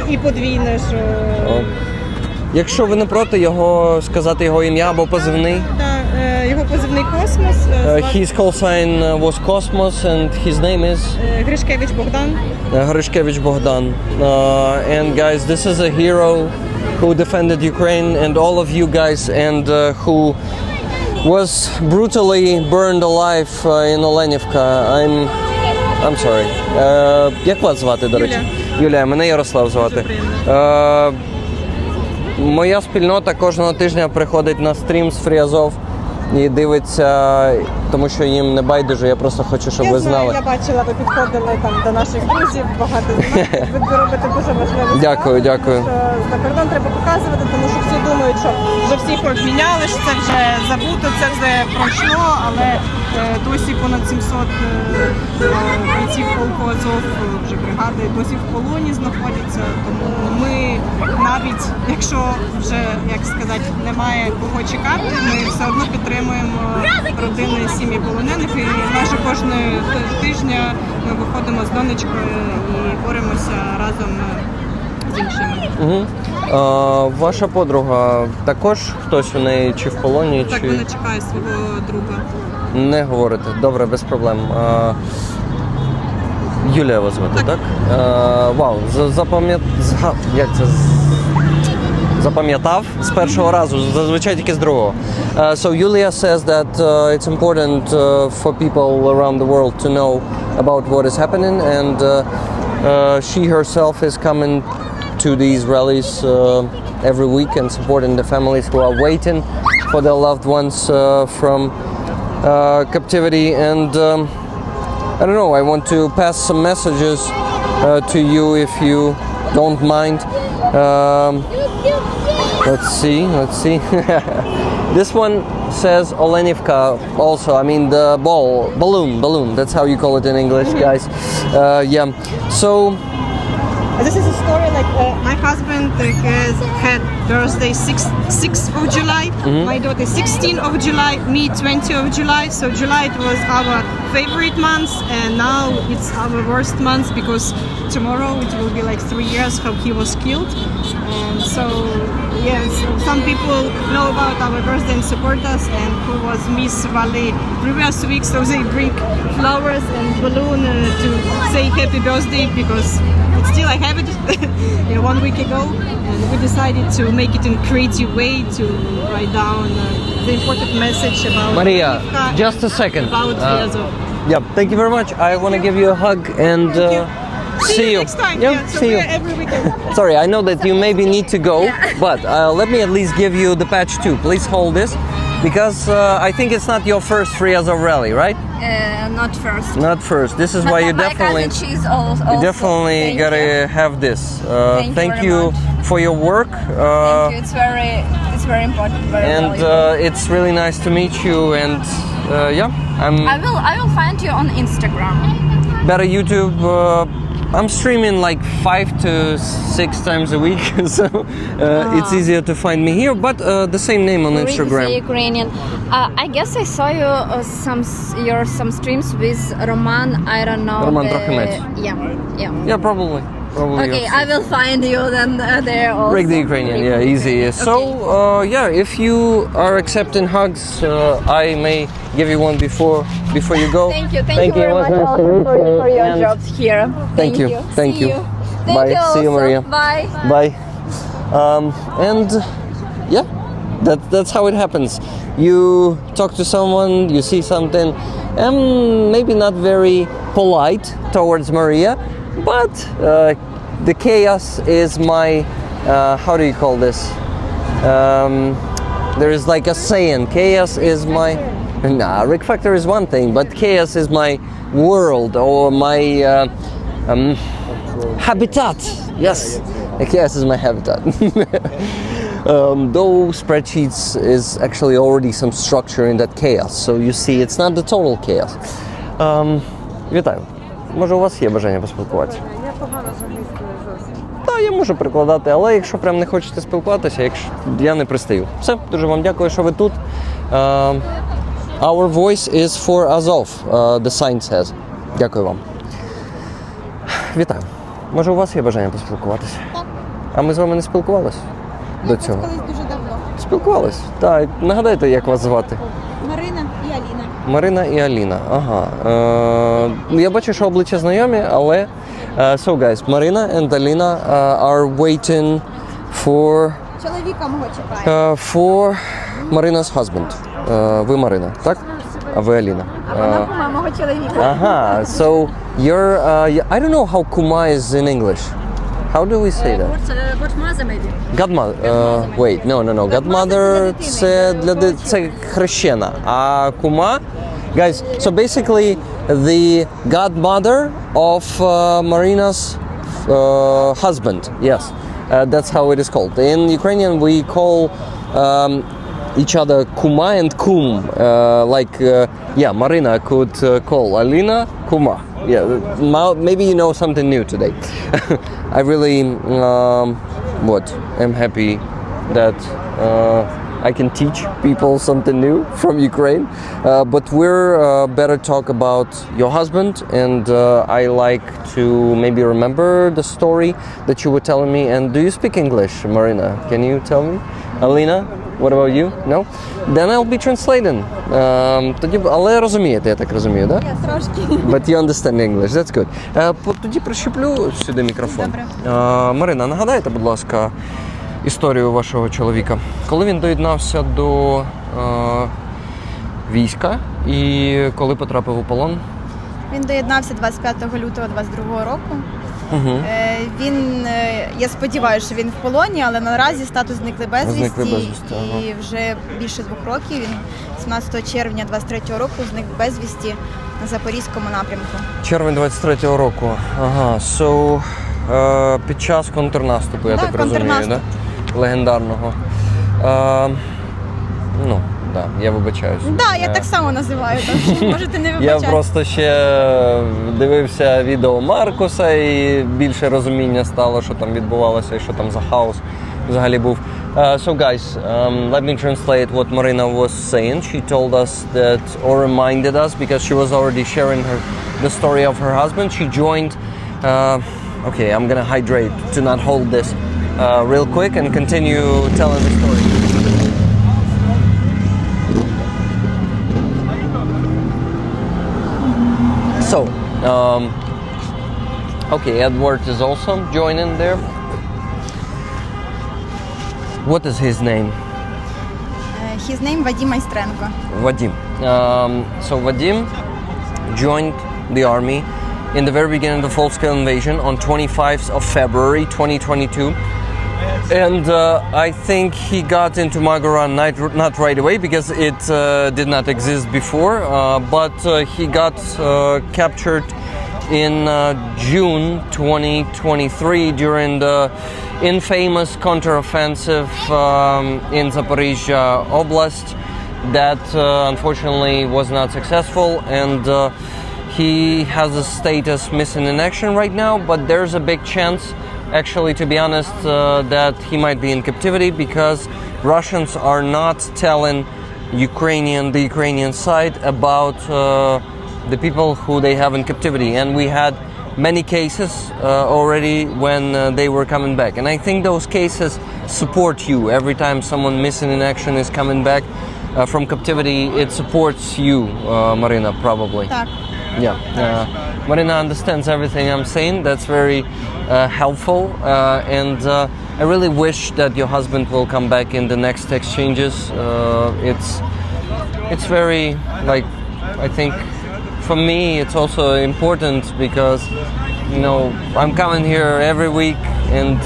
і подвійне, що... Якщо ви не проти, сказати його ім'я або позивний. Так, його позивний Космос. His call sign was Cosmos and his name is? Гришкевич Богдан. Гришкевич Богдан. And guys, this is a hero who defended Ukraine and all of you guys and who was brutally burned alive in Olenivka. I'm sorry. Як вас звати, до речі? Юлія, мене Ярослав звати. Моя спільнота кожного тижня приходить на стрім з Free Azov і дивиться, тому що їм не байдуже, я просто хочу, щоб ви знали. Я бачила, ви підходили там до наших друзів, багато з них. Ви робите дуже важливу справу. Дякую. За кордон треба показувати, тому що всі думають, що вже всіх обміняли, що це вже забуто, це вже пройшло, але досі понад 700 бійців полку Азов, вже бригади, досі в полоні знаходяться. Тому ми навіть, якщо вже, як сказати, немає кого чекати, ми все одно підтримуємо родини, сім'ї полонених, і майже кожного тижня ми виходимо з донечкою і боремося разом з іншими. Ваша подруга також хтось у неї чи в полоні? Так, вона чекає свого друга. Не говорите. Добре, без проблем. Юлія вас звати, так? Вау, запам'ятав з першого разу, зазвичай тільки з другого. So Yulia says that it's important for people around the world to know about what is happening, and she herself is coming to these rallies every week and supporting the families who are waiting for their loved ones from captivity. And I don't know, I want to pass some messages to you if you don't mind. Let's see. This one says Olenivka also. I mean the balloon. That's how you call it in English, guys. Yeah. So This is a story like my husband had birthday 6th of July, my daughter 16th of July, me 20th of July. So July it was our favorite month, and now it's our worst month because tomorrow it will be like 3 years how he was killed. And so yes, some people know about our birthday and support us, and who was Miss Valley previous week, so they bring flowers and balloon to say happy birthday because but still I have it 1 week ago, and we decided to make it in creative way to write down the important message about Maria, Olenivka, just a second. about Riazov. Yeah, thank you very much. I want to give you a hug and see you next time. Yeah, So see you. we're every weekend. Sorry, I know that you maybe need to go, but let me at least give you the patch too. Please hold this, because I think it's not your first Riazov rally, right? Not first. Not first. This is why you My definitely cousin, she's also. you definitely Thank gotta you. have this. Thank you very much. for your work. Thank you. It's very important. Very And valuable. it's really nice to meet you. And yeah, I will find you on Instagram. better YouTube. I'm streaming like 5 to 6 times a week, so it's easier to find me here. But the same name on Instagram. The Ukrainian. I guess I saw you some streams with Roman. I don't know. Roman Trachimets. Yeah. Yeah, probably. Okay, I will find you then there also. Break the Ukrainian, yeah, easy. So, yeah, if you are accepting hugs, I may give you one before you go. Thank you very much also for your And jobs here. Thank you. See you. Bye. See you, also. Maria. Bye. Bye. And yeah, that's how it happens. You talk to someone, you see something, maybe not very polite towards Maria, but the chaos is my, how do you call this? There is like a saying, chaos is my, Rick Factor is one thing, but chaos is my world or my habitat. Yes, chaos is my habitat. Though spreadsheets is actually already some structure in that chaos, so you see it's not the total chaos. Вітаю. Може, у вас є бажання поспілкуватися? Я погано з англійською зовсім. Та, я можу перекладати, але якщо прям не хочете спілкуватися, я не пристаю. Все, дуже вам дякую, що ви тут. Our voice is for Azov, the sign says. Дякую вам. Вітаю. Може, у вас є бажання поспілкуватися? Так. А ми з вами не спілкувалися до цього? Колись дуже давно. Спілкувались? Так. Нагадайте, як вас звати? Марина і Аліна. Марина і Аліна. Ага. Я бачу, що обличчя знайомі, але... So guys, Marina and Alina are waiting for Чоловіка мого чекає. for Marina's husband. Ви Марина, так? А ви Аліна. Вона кума мого чоловіка. Ага. So you're I don't know how kuma is in English. How do we say that? Godmother maybe. Godmother. Wait, no. Godmother це хрещена. А кума, guys, so basically the godmother of Marina's husband. Yes, that's how it is called. In Ukrainian, we call each other kuma and kum. Yeah, Marina could call Alina kuma. Yeah, maybe you know something new today. I really, I'm happy that I can teach people something new from Ukraine. But we're better talk about your husband, and I like to maybe remember the story that you were telling me. And do you speak English, Marina? Can you tell me? Alina, what about you? No? Then I'll be translating. Але розумієте, я так розумію, да? Я трошки. But you understand English, that's good. Тоді прищеплю сюди мікрофон. Добре. Марина, нагадайте, будь ласка, історію вашого чоловіка. Коли він доєднався до війська і коли потрапив у полон? Він доєднався 25 лютого 22 року. Угу. Я сподіваюся, що він в полоні, але наразі статус зникли безвісті. Ага. І вже більше 2 років, він 17 червня 23 року зник безвісті на Запорізькому напрямку. Червень 23-го року. Ага, so, під час контрнаступу, я так розумію, да? Легендарного. Да, я вибачаюсь. Так, я так само називаю, так що можете не Я вибачати. просто ще дивився відео Маркуса і більше розуміння стало, що там відбувалося і що там за хаос взагалі був. So guys, let me translate what Marina was saying. She told us that, or reminded us, because she was already sharing the story of her husband. She joined, okay, I'm gonna hydrate to not hold this real quick and continue telling the story. So, Okay, Edward is also joining there. What is his name? His name Vadim Maestrenko. Vadim. So Vadim joined the army in the very beginning of the full-scale invasion on 25th of February 2022. And I think he got into Magoran not right away because it did not exist before, but he got captured in June 2023 during the infamous counteroffensive in Zaporizhzhia Oblast that unfortunately was not successful, and he has a status missing in action right now, but there's a big chance, actually, to be honest, that he might be in captivity because Russians are not telling the Ukrainian side about the people who they have in captivity, and we had many cases already when they were coming back, and I think those cases support you. Every time someone missing in action is coming back from captivity, it supports you, Marina, probably. Так. Yeah, Marina understands everything I'm saying. That's very helpful, and I really wish that your husband will come back in the next exchanges. It's very, like, I think for me it's also important because, you know, I'm coming here every week, and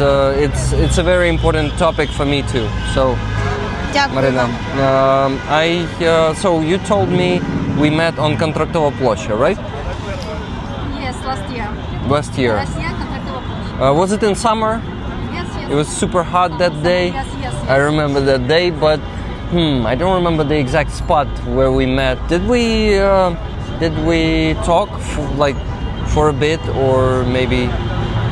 it's a very important topic for me too. So, Дякую Marina, вам. so you told me we met on Kontraktova Ploshcha, right? Yes, last year. Last year. Last year, Kontraktova Ploshcha. Was it in summer? Yes, yes. It was super hot that day. Yes, yes, yes. I remember that day, but I don't remember the exact spot where we met. Did we talk for a bit, or maybe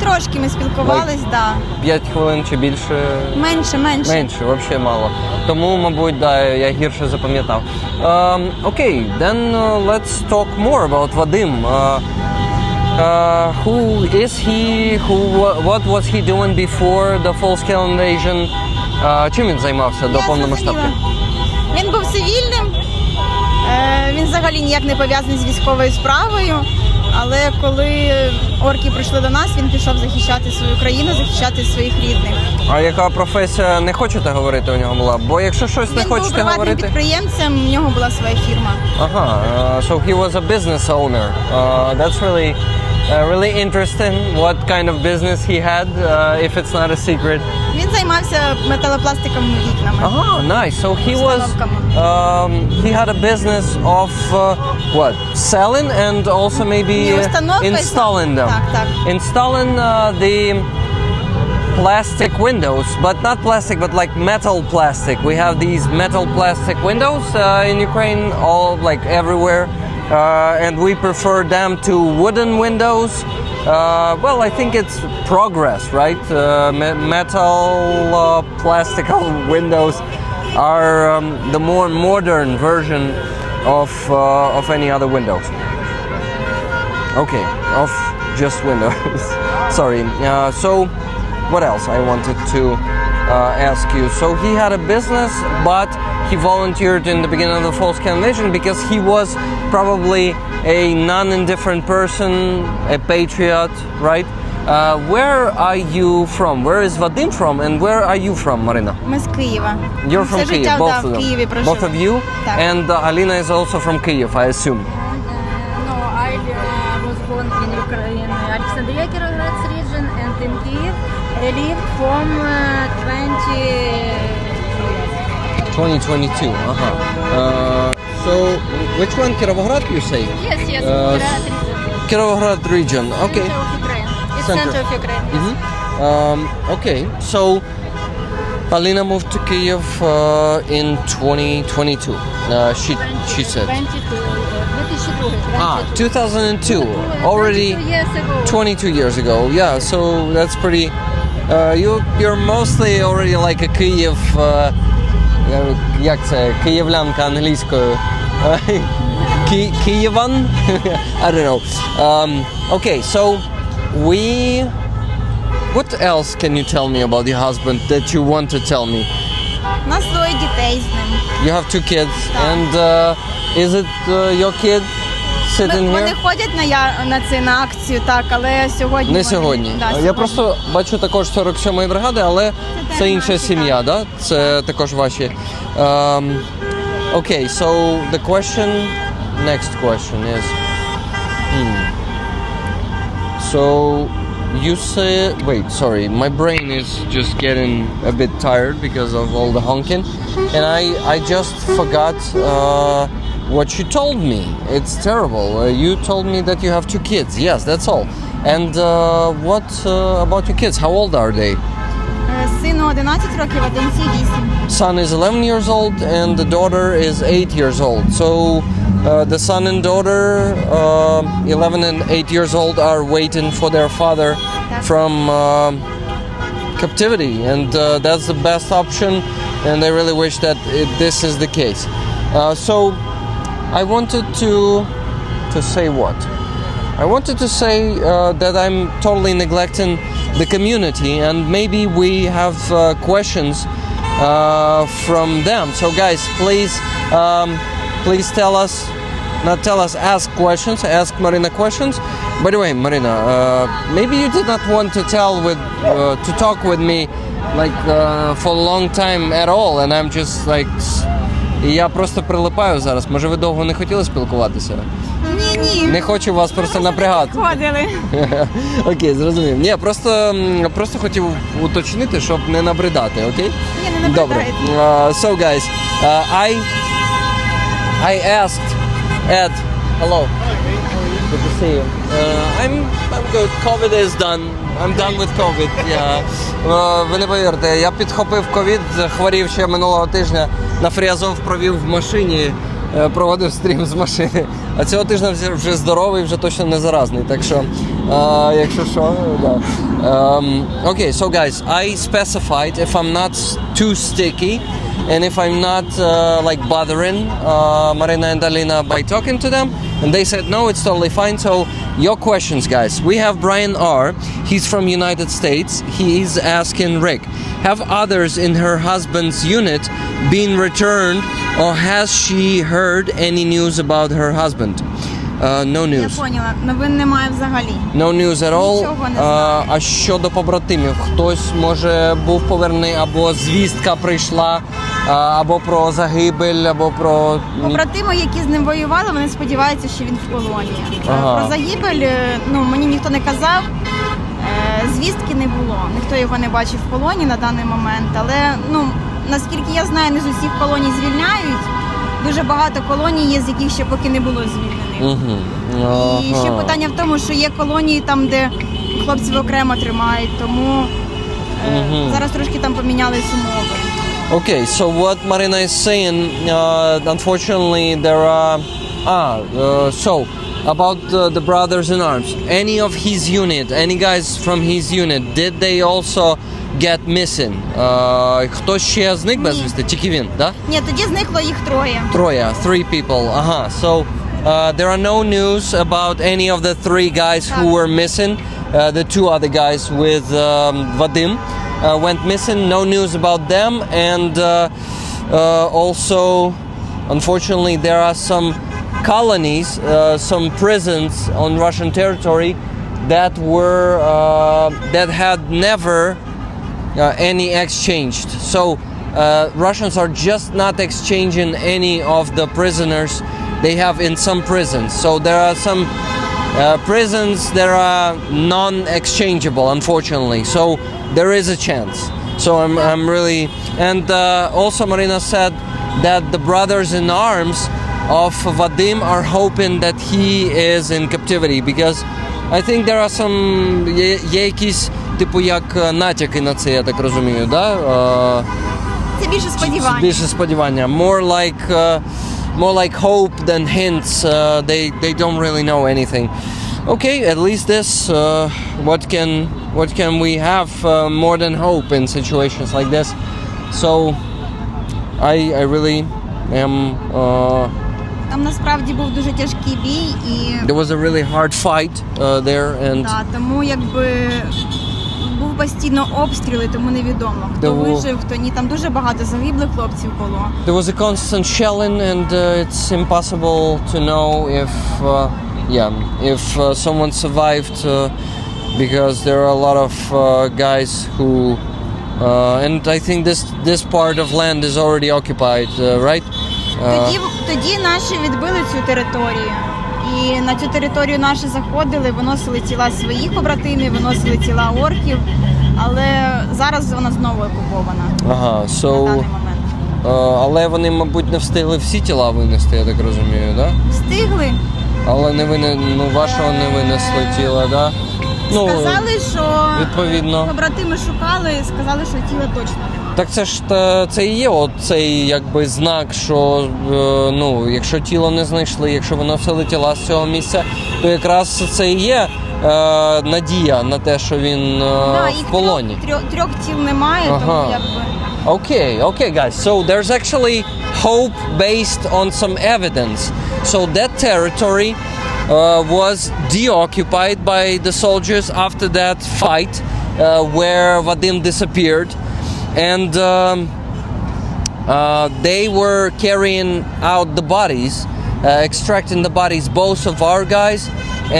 Трошки ми спілкувались, да. 5 хвилин чи більше? Менше. Менше, взагалі мало. Тому, мабуть, да, я гірше запам'ятав. Okay, then let's talk more about Vadim. Who is he? What was he doing before the full-scale invasion? Чим він займався до повномасштабки? Він був цивільним. Він взагалі ніяк не пов'язаний з військовою справою. Але коли орки прийшли до нас, він пішов захищати свою країну, захищати своїх рідних. А яка професія, не хочете говорити, у нього була? Бо якщо щось не хочете Він був приватним говорити... підприємцем, у нього була своя фірма. Ага, so he was a business owner. That's really interesting. What kind of business he had, if it's not a secret? Він займався металопластиковими вікнами. Ага, nice. So he had a business of what? Selling and also maybe installing them. Так. Installing the plastic windows, but not plastic, but like metal plastic. We have these metal plastic windows in Ukraine, all like everywhere, and we prefer them to wooden windows. Well, I think it's progress, right? Metal plastical windows are the more modern version of any other windows. Okay, of just windows. Sorry. So, what else I wanted to ask you? So he had a business, but he volunteered in the beginning of the full-scale invasion because he was probably a non-indifferent person, a patriot, right? Where are you from? Where is Vadim from, and where are you from, Marina? Ми з Києва. You're from Все Kyiv, життя, both да, of в them. Києві прожив. Both of you? Так. And Alina is also from Kyiv, I assume. No, I was born in Ukraine, Alexandria, Kirovgrad region, and in Kyiv I lived from 20 years. 2022, so, which one? Kirovograd, you say? Yes, yes, Kirovograd region, okay. Center of Ukraine. It's Center. center of Ukraine. Yes. Okay, so Alina moved to Kyiv in 2022. She said. 2002. Already 22 years ago. 22 years ago. Yeah, so that's pretty. You're mostly already like a Kyiv. Як це? Київлянка англійською. Kyivan? I don't know. Okay, so what else can you tell me about your husband that you want to tell me? У нас двоє дітей з ним. You have 2 kids, and is it your kid sitting here? Вони ходять на акцію, так, але сьогодні Не вони- сьогодні. Да, Я сьогодні. просто бачу також 47-ї бригади, але це інша наші, сім'я, да? Це також ваші. Okay, so the next question is, so you say, wait, sorry, my brain is just getting a bit tired because of all the honking, and I just forgot what you told me. It's terrible. You told me that you have 2 kids. Yes, that's all. And what about your kids? How old are they? Сину 11 років, а доньці 8. Son is 11 years old and the daughter is 8 years old. So the son and daughter, 11 and 8 years old, are waiting for their father from captivity, and that's the best option, and I really wish that this is the case. So I wanted to say what? I wanted to say that I'm totally neglecting the community, and maybe we have questions from them. So guys, please tell us, not tell us, ask questions, ask Marina questions. By the way, Marina, maybe you did not want to to talk with me like for a long time at all, and I'm just like, я просто прилипаю зараз. Може, ви довго не хотіли спілкуватися? Ні. Не хочу вас просто напрягати. Ходили. Окей, зрозумів. Ні, просто хотів уточнити, щоб не набридати, окей? Ні, не Добре. набридаєте. So guys, I asked Ed, hello. Good to see you. I'm good. COVID is done. I'm done with COVID. Yeah. Ви не повірите, я підхопив ковід, хворів ще минулого тижня. На Фріазов провів в машині, проводив стрім з машини. А цього тижня вже здоровий, вже точно не заразний. Так що, якщо що, да. Okay, so guys, I specified if I'm not too sticky and if I'm not like bothering Marina and Alina by talking to them, and they said no, it's totally fine. So your questions, guys. We have Brian R. He's from United States. He's asking Rick, have others in her husband's unit been returned, or has she heard any news about her husband? No Я news. поняла, новин немає взагалі. No news at all. Нічого не знаю. А щодо побратимів, хтось може був повернений, або звістка прийшла, або про загибель, або про Побратими, які з ним воювали, вони сподіваються, що він в полоні. Ага. Про загибель, мені ніхто не казав, звістки не було. Ніхто його не бачив в полоні на даний момент. Але, наскільки я знаю, не з усіх колоній звільняють. Дуже багато колоній є, з яких ще поки не було звільнених. І ще питання в тому, що є колонії там, де хлопців окремо тримають, тому зараз трошки там помінялись умови. Okay, so what Marina is saying, unfortunately, there are... so, about the brothers in arms. Any of his unit, any guys from his unit, did they also get missing? Хтось ще зник безвісти? Тільки він, да? Ні, тоді зникло їх троє. Троє, 3 people. So, there are no news about any of the 3 guys who were missing. The 2 other guys with Vadim went missing. No news about them. And also, unfortunately, there are some colonies, some prisons on Russian territory that were that had never any exchanged. So Russians are just not exchanging any of the prisoners they have in some prisons. So there are some prisons that are non-exchangeable, unfortunately. So there is a chance. So I'm really, and also Marina said that the brothers in arms of Vadim are hoping that he is in captivity, because I think there are some є якісь типу як натяки на це, я так розумію, да? Це більше сподівання. Більше сподівання. More like hope than hints. They don't really know anything. Okay, at least this. What can we have more than hope in situations like this? So, I really am. Там насправді був дуже тяжкий бій і There was a really hard fight there, and тому якби був був постійно обстріли, тому невідомо, хто вижив, хто ні. Там дуже багато загиблих хлопців було. There was a constant shelling and it's impossible to know if someone survived because there are a lot of guys who and I think this part of land is already occupied, right? Тоді наші відбили цю територію. І на цю територію наші заходили, виносили тіла своїх побратимів, виносили тіла орків, але зараз вона знову окупована. Ага, на даний момент. Але вони, мабуть, не встигли всі тіла винести, я так розумію, да? Встигли. Але вашого не винесли тіла, да? Сказали, що відповідно. побратими шукали, сказали, що тіла точно немає. Так це і є цей якби знак, що якщо тіло не знайшли, якщо виносили тіла з цього місця, то якраз це і є надія на те, що він в полоні. Трьох тіл немає, тому якби... Okay, guys. So there's actually hope based on some evidence. So that territory was deoccupied by the soldiers after that fight where Vadim disappeared. And they were carrying out the bodies, extracting the bodies both of our guys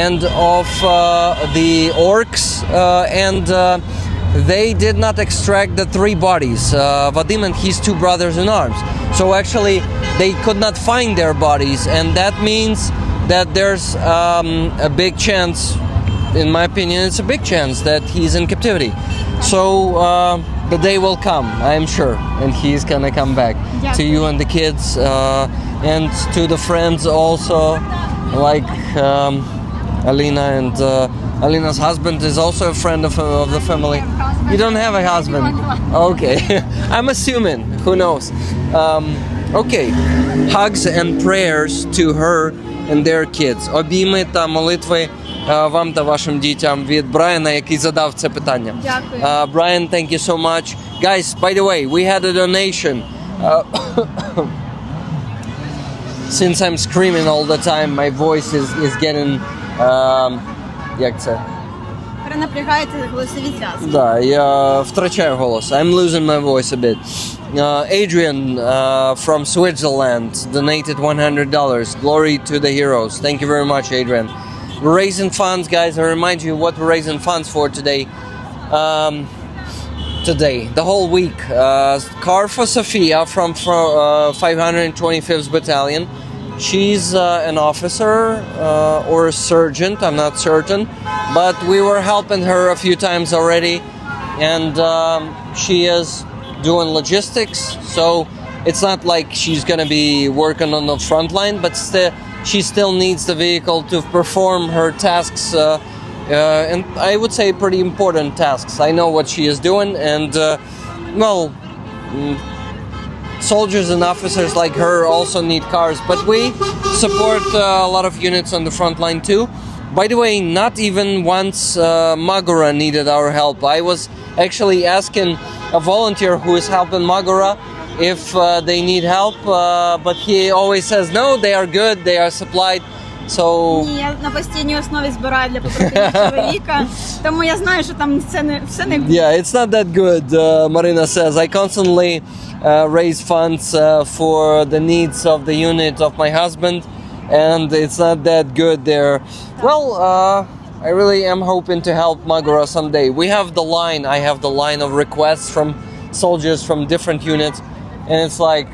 and of the orcs, and they did not extract the 3 bodies, Vadim and his 2 brothers in arms. So actually they could not find their bodies, and that means that there's a big chance, in my opinion, it's a big chance that he's in captivity. So the day will come, I'm sure, and he's gonna come back to you and the kids, and to the friends also, like Alina, and Alina's husband is also a friend of the family. You don't have a husband? Okay, I'm assuming, who knows. Okay, hugs and prayers to her and their kids. Обійми та молитви вам та вашим дітям від Брайана, який задав це питання. Дякую. Brian, thank you so much. Guys, by the way, we had a donation. Since I'm screaming all the time, my voice is getting... як це? Перенапрягаєте голосові зв'язки. Да, я втрачаю голос. I'm losing my voice a bit. Adrian from Switzerland donated $100. Glory to the heroes. Thank you very much, Adrian. We're raising funds, guys. I remind you what we're raising funds for today. The whole week. Car for Sofia from 525th Battalion. She's an officer or a sergeant, I'm not certain, but we were helping her a few times already, and she is doing logistics, so it's not like she's gonna be working on the front line, but she still needs the vehicle to perform her tasks, and I would say pretty important tasks. I know what she is doing, and soldiers and officers like her also need cars, but we support a lot of units on the front line too. By the way, not even once Magura needed our help. I was actually asking a volunteer who is helping Magura if they need help, but he always says no, they are good, they are supplied. So... Ні, я на постійній основі збираю для побратимів чоловіка, тому я знаю, що там все не good. Yeah, it's not that good, Marina says. I constantly raise funds for the needs of the unit of my husband, and it's not that good there. Well, I really am hoping to help Magura someday. We have the line, I have the line of requests from soldiers from different units, and it's like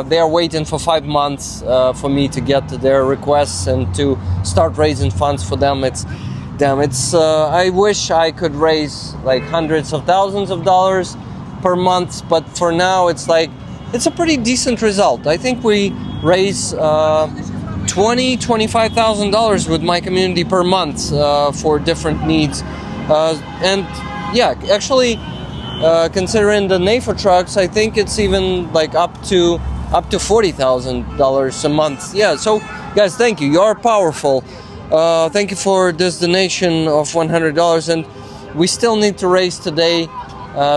they are waiting for 5 months for me to get their requests and to start raising funds for them. I wish I could raise like hundreds of thousands of dollars per month, but for now it's a pretty decent result. I think we raise $20,000-$25,000 with my community per month for different needs, and yeah, actually considering the NAFA trucks, I think it's even like up to $40,000 a month. Yeah, so guys, thank you. You are powerful. Thank you for this donation of $100, and we still need to raise today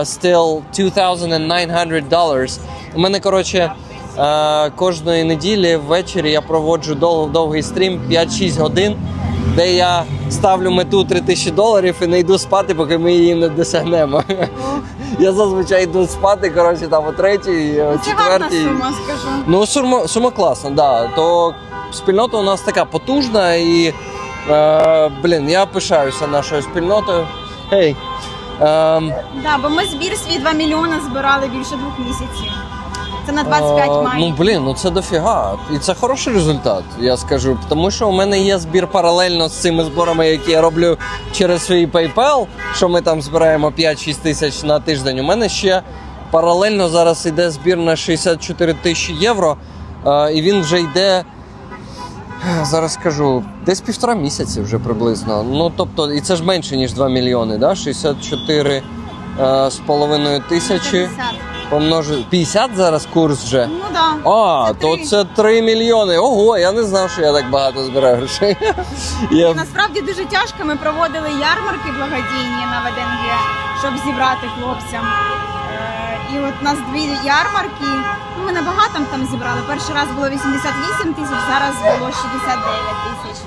still $2,900. У мене, коротше, кожної неділі ввечері я проводжу довгий стрім, 5-6 годин. де я ставлю мету $3000 і не йду спати, поки ми її не досягнемо. Я зазвичай йду спати, коротше, там о 3-й, о 4-й. Це гарна сума, скажу. Ну, сума класна, да. То спільнота у нас така потужна і, я пишаюся нашою спільнотою. Гей. Да, бо ми збір свій 2 мільйони збирали більше 2 місяців. Це на 25 май. Це дофіга. І це хороший результат, я скажу. Тому що у мене є збір паралельно з цими зборами, які я роблю через свій PayPal, що ми там збираємо 5-6 тисяч на тиждень. У мене ще паралельно зараз йде збір на 64 тисячі євро. І він вже йде, зараз скажу, десь 1,5 місяці вже приблизно. Ну, тобто, і це ж менше, ніж 2 мільйони, да? 64 з половиною тисячі. 50 зараз курс вже? Ну да. То це 3 мільйони. Ого, я не знав, що я так багато збираю грошей. Насправді дуже тяжко. Ми проводили ярмарки благодійні на ВДНГ, щоб зібрати хлопцям. І от у нас 2 ярмарки. Ми небагато там зібрали. Перший раз було 88 тисяч, зараз було 69 тисяч.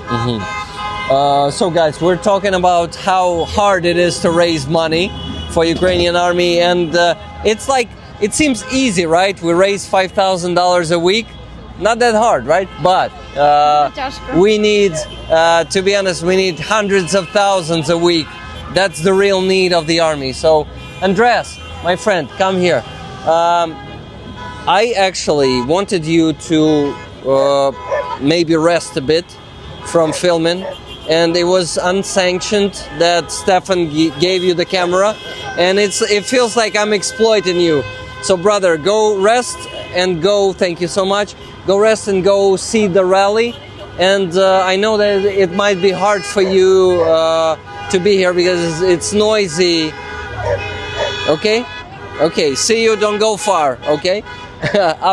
So guys, we're talking about how hard it is to raise money for Ukrainian army, and it's like, it seems easy, right? We raise $5,000 a week. Not that hard, right? But we need, to be honest, we need hundreds of thousands a week. That's the real need of the army. So, Andreas, my friend, come here. I actually wanted you to maybe rest a bit from filming. And it was unsanctioned that Stefan gave you the camera, and it feels like I'm exploiting you. So brother, go rest and go, thank you so much, go rest and go see the rally. And I know that it might be hard for you to be here because it's noisy. Okay? Okay, see you, don't go far, okay?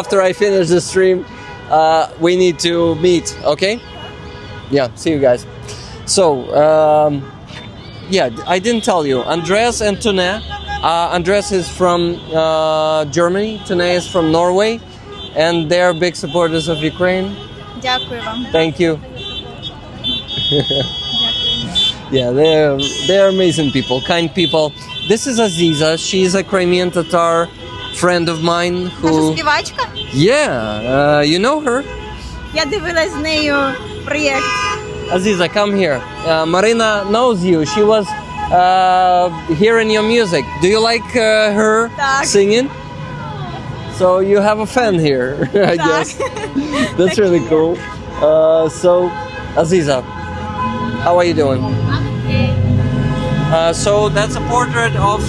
After I finish the stream, we need to meet, okay? Yeah, see you guys. So, I didn't tell you. Andreas and Tune. Andreas is from Germany. Tune is from Norway. And they're big supporters of Ukraine. Дякую вам. Thank you. Yeah, they're amazing people, kind people. This is Aziza. She's a Crimean Tatar friend of mine who... Наша співачка? Yeah, you know her? Я дивилась з нею проєкт. Aziza, come here. Marina knows you. She was hearing your music. Do you like her singing? So you have a fan here, I guess. That's really cool. So, Aziza, how are you doing? I'm okay. So that's a portrait of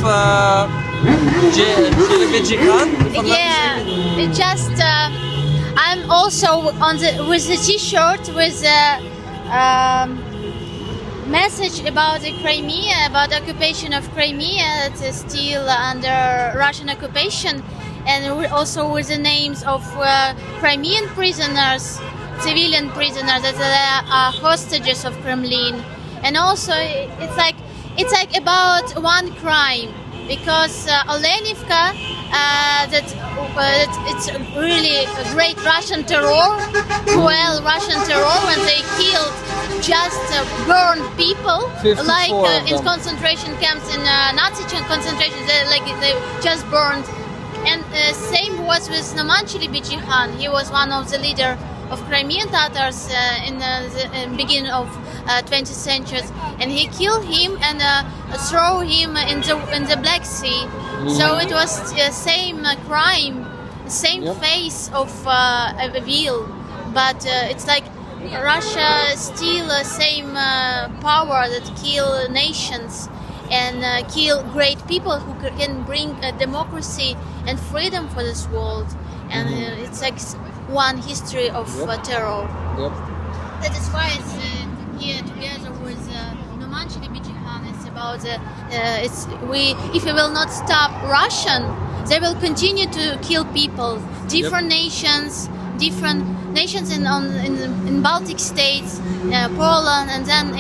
Jikan? Yeah, it just I'm also with the T-shirt with message about the Crimea, about the occupation of Crimea that is still under Russian occupation, and also with the names of Crimean prisoners, civilian prisoners that are hostages of Kremlin. And also it's like about one crime, because Olenivka, that it's really a great Russian terror, cruel Russian terror, when they killed, just burned people, like in concentration camps, in Nazi concentration, they just burned. And same was with Nomanchili Bichihan. He was one of the leader of Crimean Tatars in the beginning of 20th century, and he killed him and threw him in the Black Sea. So it was same crime, same face of evil, but it's like Russia still same power that kill nations and kill great people who can bring democracy and freedom for this world. And it's like one history of terror. Yep. That is why it's here together with Nomanchili Bichihan. It's about if we will not stop Russian, they will continue to kill people. Different nations in Baltic states, Poland, and then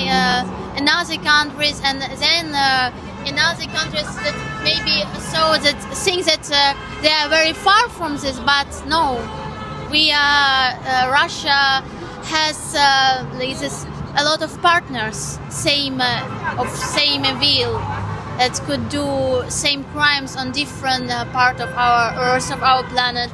in other countries, and then in other countries that maybe think that they are very far from this, but no. Russia has this a lot of partners, same will, that could do same crimes on different part of our Earth, of our planet.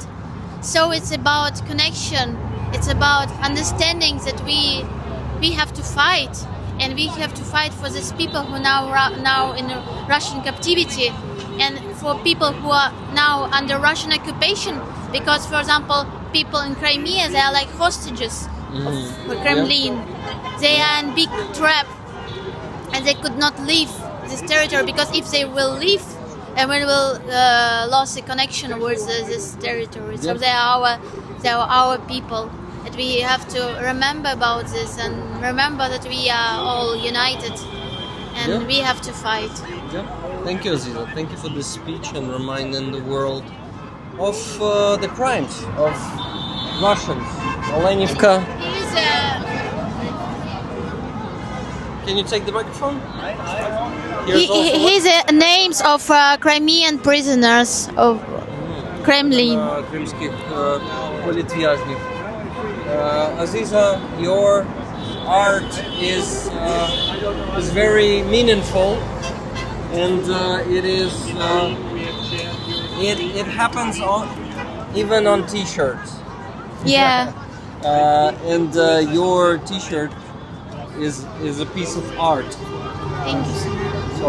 So it's about connection. It's about understanding that we have to fight, and we have to fight for these people who now in Russian captivity, and for people who are now under Russian occupation. Because, for example, people in Crimea, they are like hostages of the Kremlin. They are in big trap, and they could not leave this territory, because if they will leave, then we will lose the connection with this territory. So they are our people. And we have to remember about this, and remember that we are all united, and we have to fight. Yeah. Thank you, Aziza. Thank you for this speech and reminding the world of the crimes of Russians. Olenivka. Can you take the microphone? Here's the names of Crimean prisoners of Kremlin. Кримських політв'язнів. Aziza, your art is very meaningful, and it happens even on T-shirts. Yeah. And your T-shirt is a piece of art. Thank you so much. So,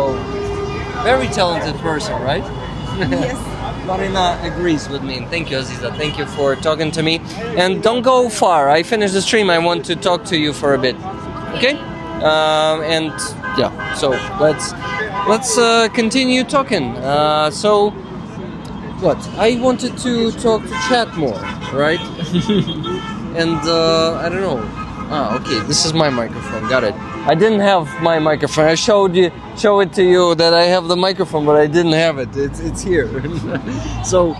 very talented person, right? Yes. Marina agrees with me. Thank you, Aziza. Thank you for talking to me. And don't go far. I finished the stream. I want to talk to you for a bit. Okay? And yeah. So let's continue talking. So what? I wanted to talk to chat more, right? And I don't know. Okay. This is my microphone. Got it. I didn't have my microphone. I show it to you that I have the microphone, but I didn't have it. It's here. So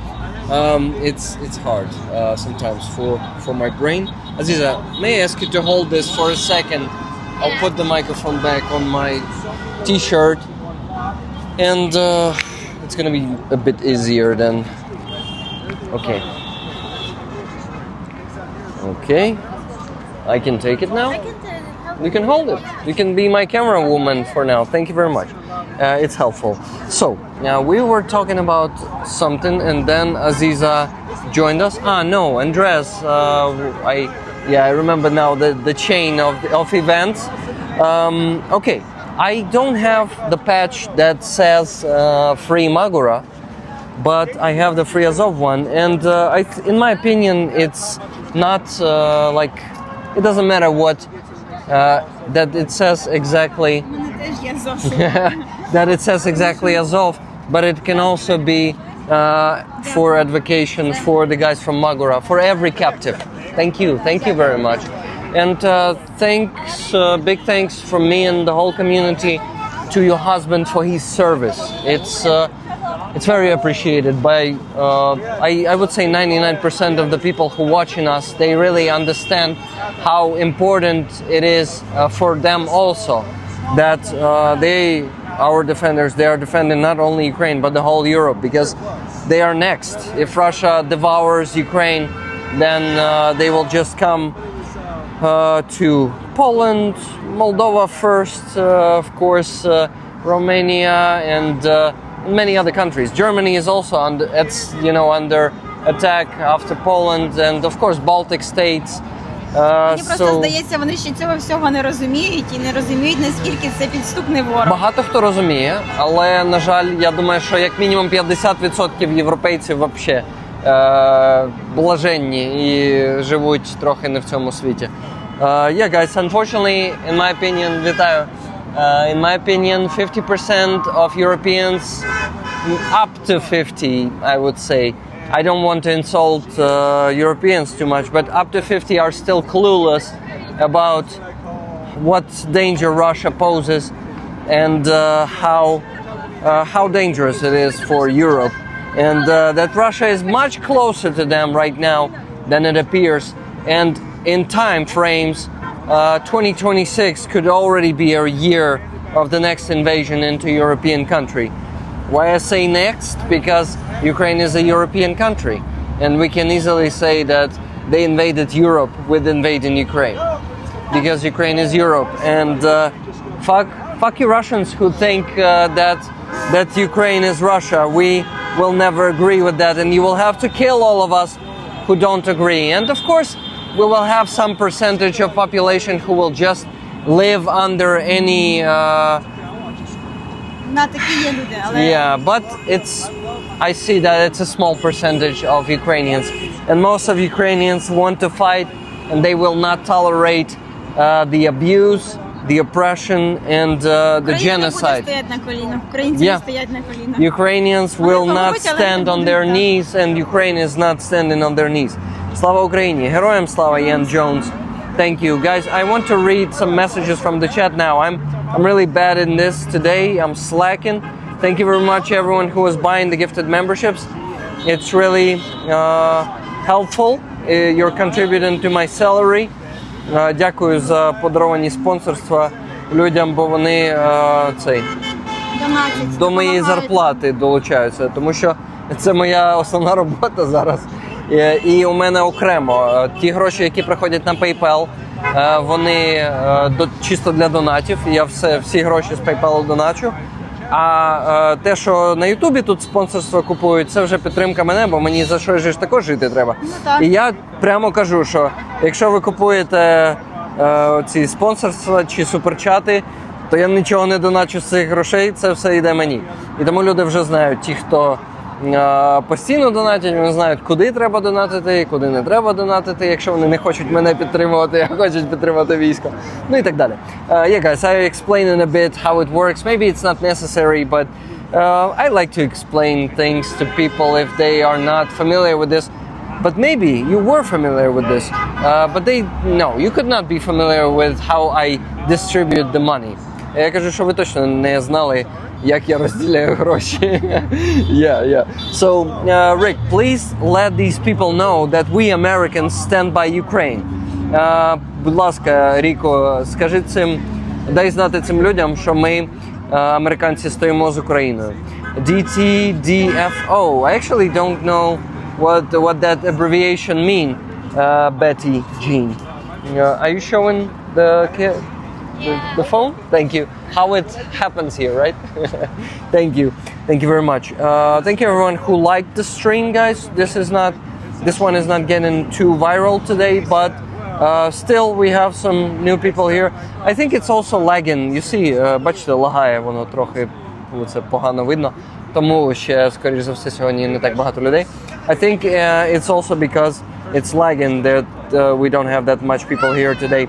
it's hard sometimes for my brain. Aziza, may I ask you to hold this for a second? I'll put the microphone back on my T-shirt, and it's gonna be a bit easier then. Okay. Okay. I can take it now. You can hold it. You can be my camera woman for now. Thank you very much. It's helpful. So, now we were talking about something, and then Aziza joined us. No, Andres. I remember now the chain of events. Okay, I don't have the patch that says Free Magura, but I have the Free Azov one, and in my opinion, it's not like, it doesn't matter what. That it says exactly that it says exactly Azov, but it can also be for advocation for the guys from Magura, for every captive. Thank you very much, and big thanks from me and the whole community to your husband for his service. It's very appreciated by I would say 99% of the people who watching us. They really understand how important it is for them also that our defenders, they are defending not only Ukraine but the whole Europe, because they are next. If Russia devours Ukraine, then they will just come to Poland, Moldova first, of course, Romania, and many other countries. Germany is also under attack after Poland, and of course Baltic states. Мені просто здається, вони ще цього всього не розуміють і не розуміють, наскільки це підступний ворог. Багато хто розуміє, але, на жаль, я думаю, що як мінімум 50% європейців вообще блаженні і живуть трохи не в цьому світі. Yeah, guys, unfortunately, in my opinion, вітаю. In my opinion, 50% of Europeans, up to 50, I would say. I don't want to insult Europeans too much, but up to 50 are still clueless about what danger Russia poses and how dangerous it is for Europe, and that Russia is much closer to them right now than it appears. And in time frames, 2026 could already be a year of the next invasion into European country. Why I say next? Because Ukraine is a European country, and we can easily say that they invaded Europe with invading Ukraine. because Ukraine is Europe. And fuck you Russians who think that Ukraine is Russia. We will never agree with that, and you will have to kill all of us who don't agree. And of course, we will have some percentage of population who will just live under any yeah, but I see that it's a small percentage of Ukrainians, and most of Ukrainians want to fight, and they will not tolerate the abuse, the oppression, and the genocide. Yeah. Ukrainians will not stand on their knees, and Ukraine is not standing on their knees. Slava Ukraini! Heroям slava, Ian Jones. Thank you, guys. I want to read some messages from the chat now. I'm really bad in this today. I'm slacking. Thank you very much, everyone who was buying the gifted memberships. It's really helpful. You're contributing to my salary. Дякую за подаровані спонсорства людям, бо вони до моєї зарплати долучаються, тому що це моя основна робота зараз. І у мене окремо ті гроші, які приходять на PayPal, вони чисто для донатів. Я всі гроші з PayPal доначу. А те, що на Ютубі тут спонсорство купують, це вже підтримка мене, бо мені за що ж також жити треба. І я прямо кажу, що якщо ви купуєте ці спонсорства чи суперчати, то я нічого не доначу з цих грошей, це все йде мені. І тому люди вже знають, ті, хто постійно донатять, вони знають, куди треба донатити і куди не треба донатити, якщо вони не хочуть мене підтримувати, а хочуть підтримати військо, ну і так далі. Yeah, guys, I explained a bit how it works. Maybe it's not necessary, but I like to explain things to people if they are not familiar with this. But maybe you were familiar with this, but you could not be familiar with how I distribute the money. Я кажу, що ви точно не знали, як я розділяю гроші. Yeah. So, Rick, please let these people know that we Americans stand by Ukraine. Будь ласка, Ріко, дай знати цим людям, що ми, американці, стоїмо з Україною. DTDFO. I actually don't know what that abbreviation mean, Betty Jean. Are you showing the phone? Thank you. How it happens here, right? Thank you very much. Thank you everyone who liked the stream, guys. This one is not getting too viral today, but still we have some new people here. I think it's also lagging. You see, бачите, лагає воно трохи, це погано видно. Тому ще, скоріш за все, сьогодні не так багато людей. I think it's also because it's lagging that we don't have that much people here today.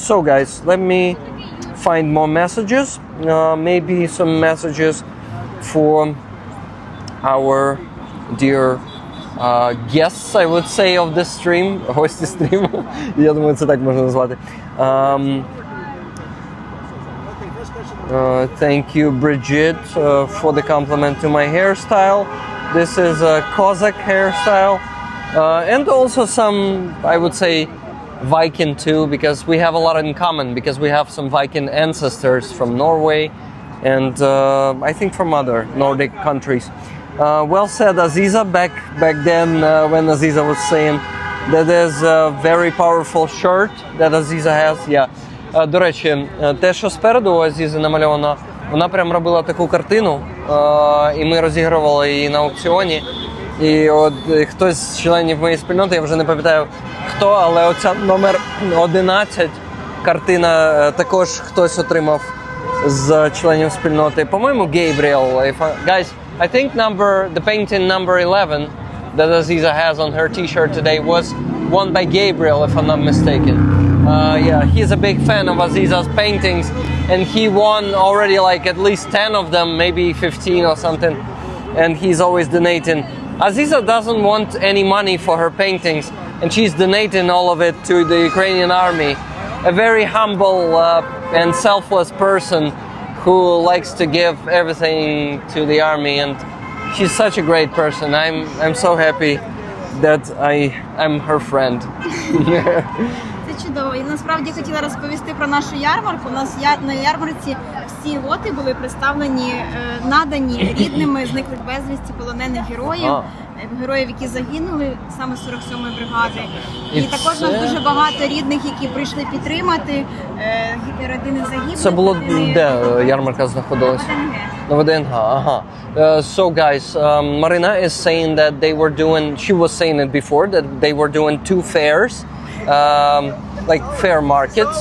So guys, let me find more messages, maybe some messages for our dear guests, I would say, of this stream, гості стріму, я думаю, це так можна назвати. Thank you, Bridget, for the compliment to my hairstyle. This is a Cossack hairstyle, and also some, I would say, Viking too, because we have a lot in common, because we have some Viking ancestors from Norway and I think from other Nordic countries. Well said, Aziza, back then when Aziza was saying that there's a very powerful shirt that Aziza has. Yeah. До речі, те, що спереду у Азізи намальовано, вона прям робила таку картину, і ми розігрували її на аукціоні. І от хтось з членів моєї спільноти, я вже не пам'ятаю хто, але оця номер 11 картина також хтось отримав з членів спільноти. По-моєму, Gabriel. Guys, I think the painting number 11 that Aziza has on her t-shirt today was won by Gabriel, if I'm not mistaken. Yeah, he's a big fan of Aziza's paintings, and he won already like at least 10 of them, maybe 15 or something, and he's always donating. Aziza doesn't want any money for her paintings, and she's donating all of it to the Ukrainian army. A very humble and selfless person who likes to give everything to the army, and she's such a great person. I'm so happy that I'm her friend. Це чудово. І насправді хотіла розповісти про нашу ярмарку. У нас на ярмарці всі лоти були представлені, надані рідними зниклих безвісті полонених героїв. героїв, які загинули саме з 47-ї бригади. І І також це- у нас дуже багато рідних, які прийшли підтримати родини загиблих. Це було родини- де ярмарка знаходилась? На ВДНГ. На ВДНГ, ага. So guys, Marina is saying that they were doing, she was saying it before, that they were doing 2 fairs, like fair markets,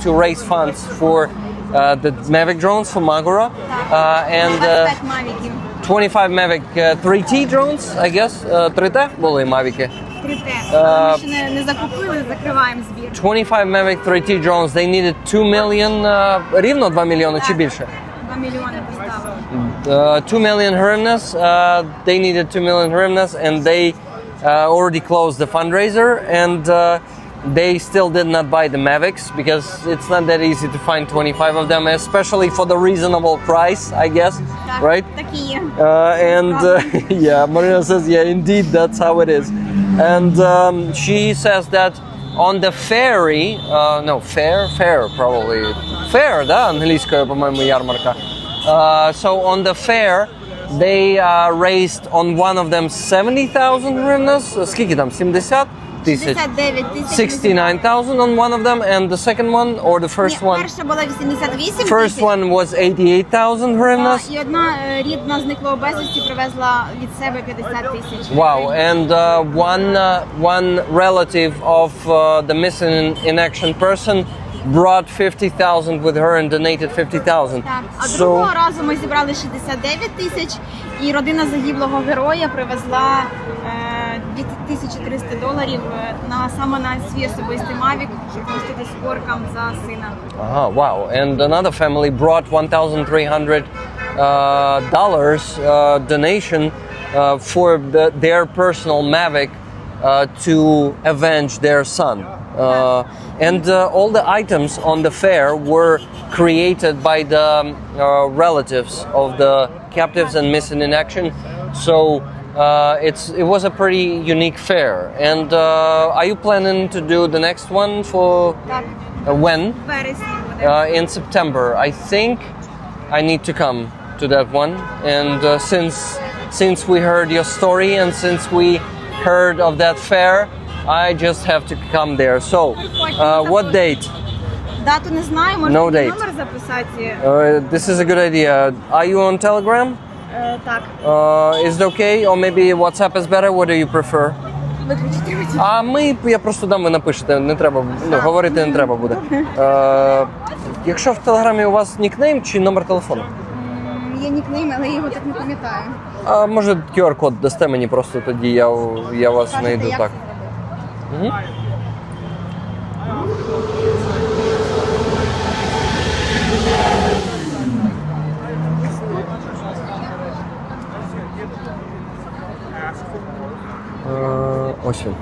to raise funds for the Mavic drones for Magora, and 25 мавіків. 25 Mavic 3T drones, I guess, 3T були Mavic. 3T. Ми ще не закупили, закриваємо збір. 25 Mavic 3T drones, they needed 2 million, рівно 2 мільйони чи більше? 2 мільйони поставили. 2 million hryvnias. They needed 2 million hryvnias, and they already closed the fundraiser, and they still did not buy the Mavics because it's not that easy to find 25 of them, especially for the reasonable price, I guess, Так, right? так і є. And yeah, Marina says, yeah, indeed, that's how it is. And she says that on the ferry, no, fair, probably. Fair, да, англійською, по-моєму, ярмарка. So on the fair, they raised on one of them 70,000 hryvnias. Скільки там? 70 тисяч? 69 тисяч. 69,000 on one of them, and the second one, or the first Ні, one? перша була 88 First тисяч. one was 88,000 hryvnias. І одна рідна зниклого безвісті привезла від себе 50 тисяч. Wow, and one relative of the missing in action person brought 50,000 with her and donated 50,000. Так, а другого разу ми зібрали 69 тисяч, і родина загиблого героя привезла $2300 саме на свій особистий мавік, щоб мститись оркам за сина. Wow. And another family brought $1,300 donation for their personal Mavic to avenge their son. And all the items on the fair were created by the relatives of the captives and missing in action. So it was a pretty unique fair. And are you planning to do the next one for Так, when? в вересні буде. In September. I think I need to come to that one. And since we heard your story and since we heard of that fair, I just have to come there. So, what date? Дату не знаю, може No номер date. записати. This is a good idea. Are you on Telegram? Так, Is it okay? Or maybe WhatsApp is better? What do you prefer? виключити. Я просто дам, ви напишете, не треба, говорити не треба буде. Якщо в Телеграмі у вас нікнейм чи номер телефону? Є нікнейм, але я його так не пам'ятаю. А може QR-код дасте мені просто тоді, я вас Кажете, знайду, як так. це робити? Ось він.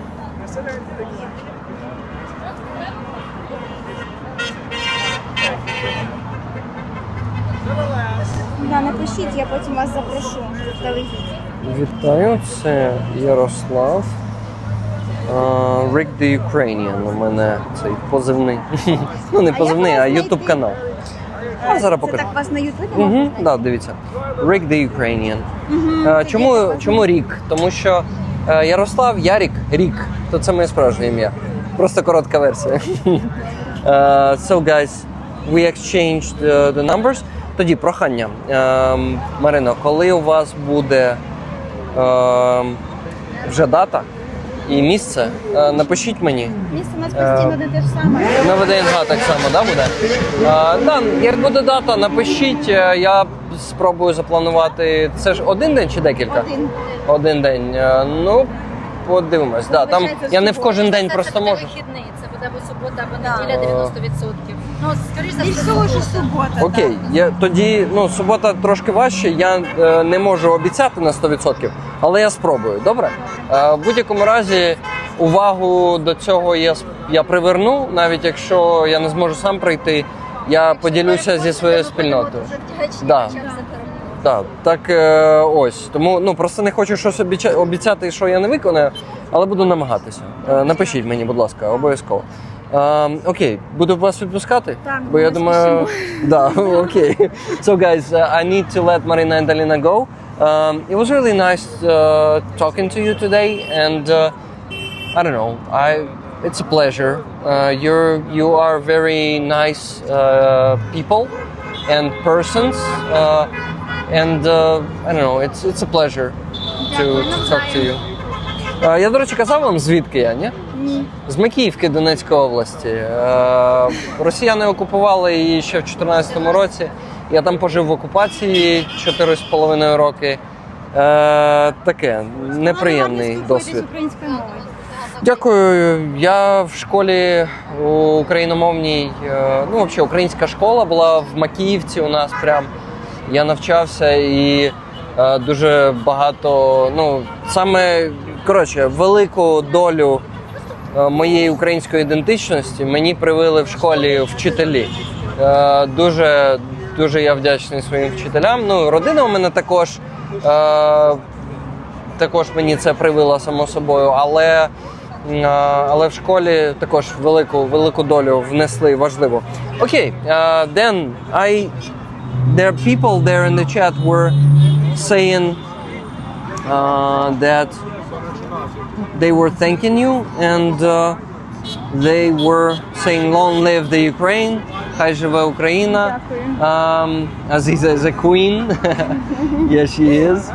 Да, напишіть, я потім вас запрошу. Вітаю, це Ярослав. Rick the Ukrainian у мене цей позивний. Ну не позивний, а YouTube канал. А зараз Це покажу. так вас на Ютубі? Да, дивіться. Rick the Ukrainian. Чому Рік? Тому що Ярослав, Ярік, Рік. То це моє справжнє ім'я. Просто коротка версія. So guys, we exchanged the numbers. Тоді прохання. Марино, коли у вас буде вже дата і місце, напишіть мені. Місце у нас постійно не те ж саме. На ВДНГ так само, да, буде? Да, як буде дата, напишіть, я спробую запланувати. Це ж один день чи декілька? Один. Один день. Ну, подивимось. Да, там я не в кожен день просто можу. Це вихідний, це буде або субота, або неділя 90%. Ну, скоріш за Більш все, всього, що субота. Окей, тоді субота трошки важче, я не можу обіцяти на 100%, але я спробую, добре? В будь-якому разі увагу до цього я приверну, навіть якщо я не зможу сам прийти, я поділюся зі своєю спільнотою. Да. Так, ось. Тому просто не хочу щось обіцяти, що я не виконаю, але буду намагатися. Напишіть мені, будь ласка, обов'язково. Окей, буду вас відпускати? Так, бо я думаю, да, окей. So guys, I need to let Marina and Alina go. It was really nice talking to you today, and I don't know, it's a pleasure. You are very nice people and persons, and I don't know, it's a pleasure to talk to you. Я, до речі, казав вам, звідки я, ні? Ні. З Макіївки Донецької області. Росіяни окупували її ще в 2014 році. Я там пожив в окупації 4,5 роки. Таке, неприємний досвід. Дякую. Я в школі україномовній, ну, взагалі, українська школа була в Макіївці у нас прям. Я навчався і дуже багато, ну, саме, коротше, велику долю моєї української ідентичності мені привили в школі вчителі. Дуже я вдячний своїм вчителям. Ну, родина у мене також мені це привила, само собою, але в школі також велику долю внесли, важливо. Окей, then there are people there in the chat were saying that they were thanking you, and they were saying long live the Ukraine, хай живе Україна. Aziza is a queen. Yes, she is.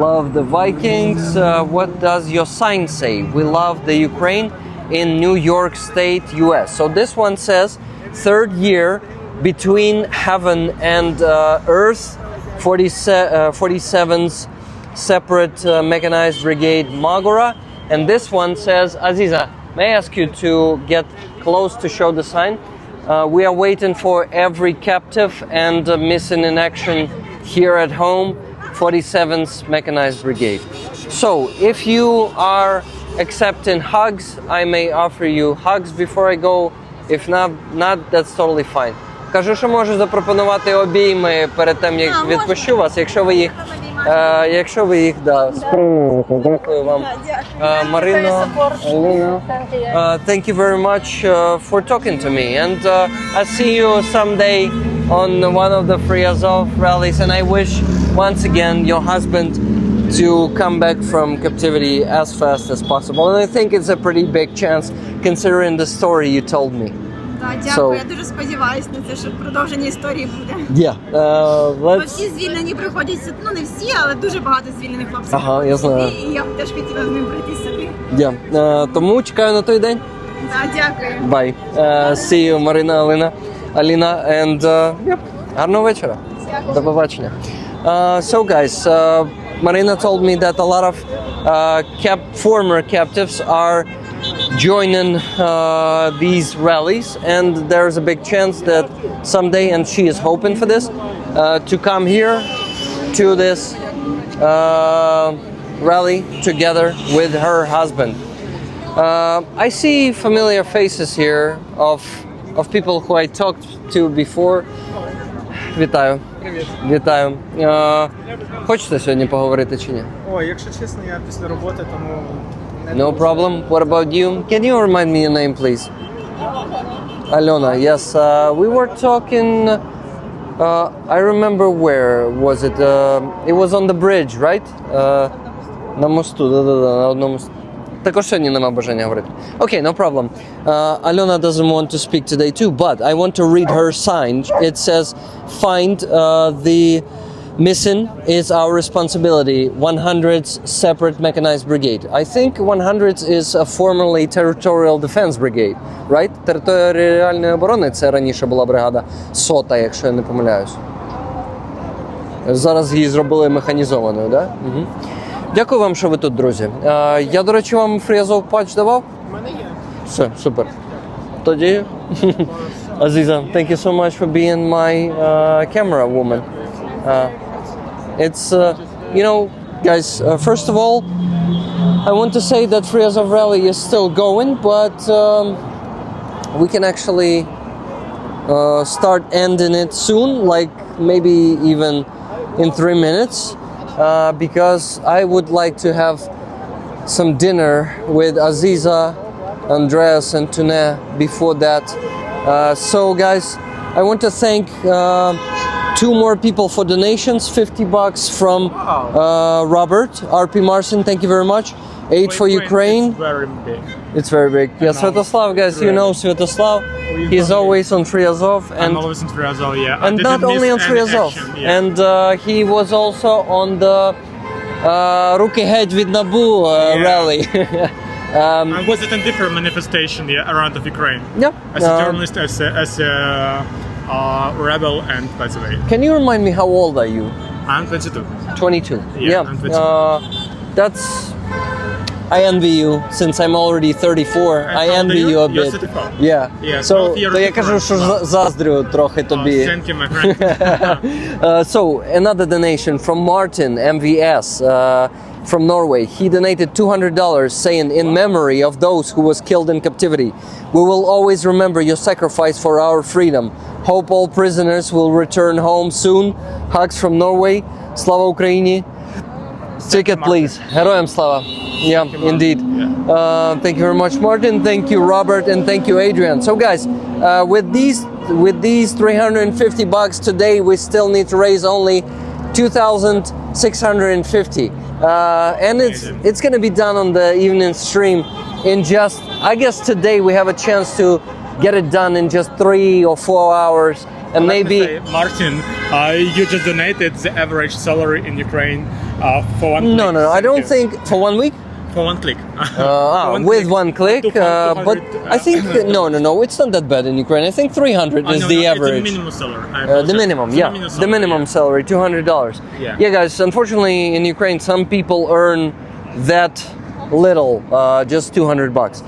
Love the Vikings. What does your sign say? We love the Ukraine in New York State, US. So this one says, third year between heaven and earth, 47th separate mechanized brigade Magora. And this one says, Aziza, may I ask you to get close to show the sign? We are waiting for every captive and missing in action here at home, 47th Mechanized Brigade. So, if you are accepting hugs, I may offer you hugs before I go. If not, that's totally fine. Кажу, що можу запропонувати обійми перед тим, як відпущу вас, якщо ви їх да, сприймете. Дякую вам. Марина, Alina, thank you very much for talking to me, and I'll see you someday on one of the Free Azov rallies, and I wish once again your husband to come back from captivity as fast as possible, and I think it's a pretty big chance considering the story you told me. Дякую, я дуже сподіваюся на це, що продовження історії буде. Бо всі звільнені приходять, ну не всі, але дуже багато звільнених хлопців. Ага, я знаю. І я б теж хотіла з ним прийти сюди. Тому чекаю на той день. Дякую. Bye. See you, Marina, Alina, and гарного вечора. До побачення. So guys, Marina told me that a lot of former captives are joining these rallies, and there's a big chance that someday, and she is hoping for this, to come here to this rally together with her husband. I see familiar faces here of people who I talked to before. Вітаю. Привіт. Вітаю. Хочете сьогодні поговорити чи ні? Ой, якщо чесно, я після роботи, тому... No problem. What about you? Can you remind me your name, please? Alona. Yes. We were talking. I remember where was it? It was on the bridge, right? На мосту. На одному мосту. Також сьогодні нема бажання говорити. Okay, no problem. Alona doesn't want to speak today too, but I want to read her sign. It says, "Find the missing is our responsibility. 100th Separate Mechanized Brigade." I think 100th is a formerly Territorial Defense Brigade, right? Територіальної оборони, це раніше була бригада 100-та, якщо я не помиляюсь. Зараз її зробили механізованою, да? Угу. Дякую вам, що ви тут, друзі. Я, до речі, вам Free Azov патч давав? У мене є. Все, супер. Тоді, Aziza, thank you so much for being my camera woman. It's, you know, guys, first of all, I want to say that Free Azov rally is still going, but we can actually start ending it soon, like maybe even in 3 minutes, because I would like to have some dinner with Aziza, Andreas, and Tune before that. So, guys, I want to thank 2 more people for donations. $50 from Robert RP Marcin. Thank you very much. 8 for Ukraine. It's very big. It's very big. Yeah, Sviatoslav, guys, you know Sviatoslav. He's always on Triazov, I'm and always in Triazov, yeah. and not only on Triazov. And he was also on the Ruki Head with Nabu rally. I was at a different manifestation around of Ukraine. Yeah. As a journalist, as a rebel, and by the way. Can you remind me how old are you? I'm 22. 22. Yeah, I'm 22. That's. I envy you, since I'm already 34. I envy you a bit. Yeah. So, то я кажу, що заздрю трохи тобі. Thank you, my friend. So, another donation from Martin MVS from Norway. He donated $200, saying, in memory of those who was killed in captivity, we will always remember your sacrifice for our freedom. Hope all prisoners will return home soon. Hugs from Norway. Slava Ukraini. Ticket, please. Heroям slava. Yeah, indeed. Thank you very much, Martin. Thank you, Robert, and thank you, Adrian. So, guys, with these $350 today, we still need to raise only $2,650, and it's going to be done on the evening stream in just. I guess today we have a chance to get it done in just 3 or 4 hours. And maybe Martin, you just donated the average salary in Ukraine for 1 click. No. I don't think for 1 week. For 1 click. With 1 click, but I think no. It's not that bad in Ukraine. I think 300 is the average. It's the minimum salary. The minimum, the minimum salary, $200. Yeah, guys. Unfortunately, in Ukraine, some people earn that little, just $200.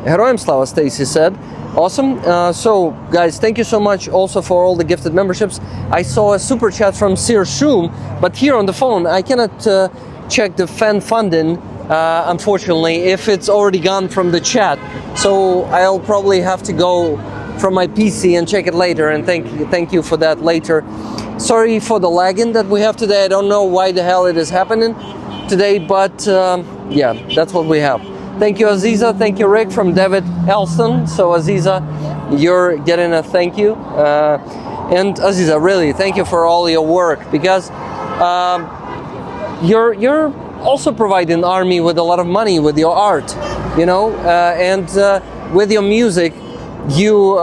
Heroям slava, Stacy said. Awesome. So, guys, thank you so much also for all the gifted memberships. I saw a super chat from Sir Shum, but here on the phone, I cannot check the fan funding, unfortunately, if it's already gone from the chat. So, I'll probably have to go from my PC and check it later, and thank you for that later. Sorry for the lagging that we have today. I don't know why the hell it is happening today, but yeah, that's what we have. Thank you, Aziza. Thank you, Rick, from David Elston. So, Aziza, you're getting a thank you. And Aziza, really, thank you for all your work, because you're also providing Army with a lot of money with your art, you know, and with your music, you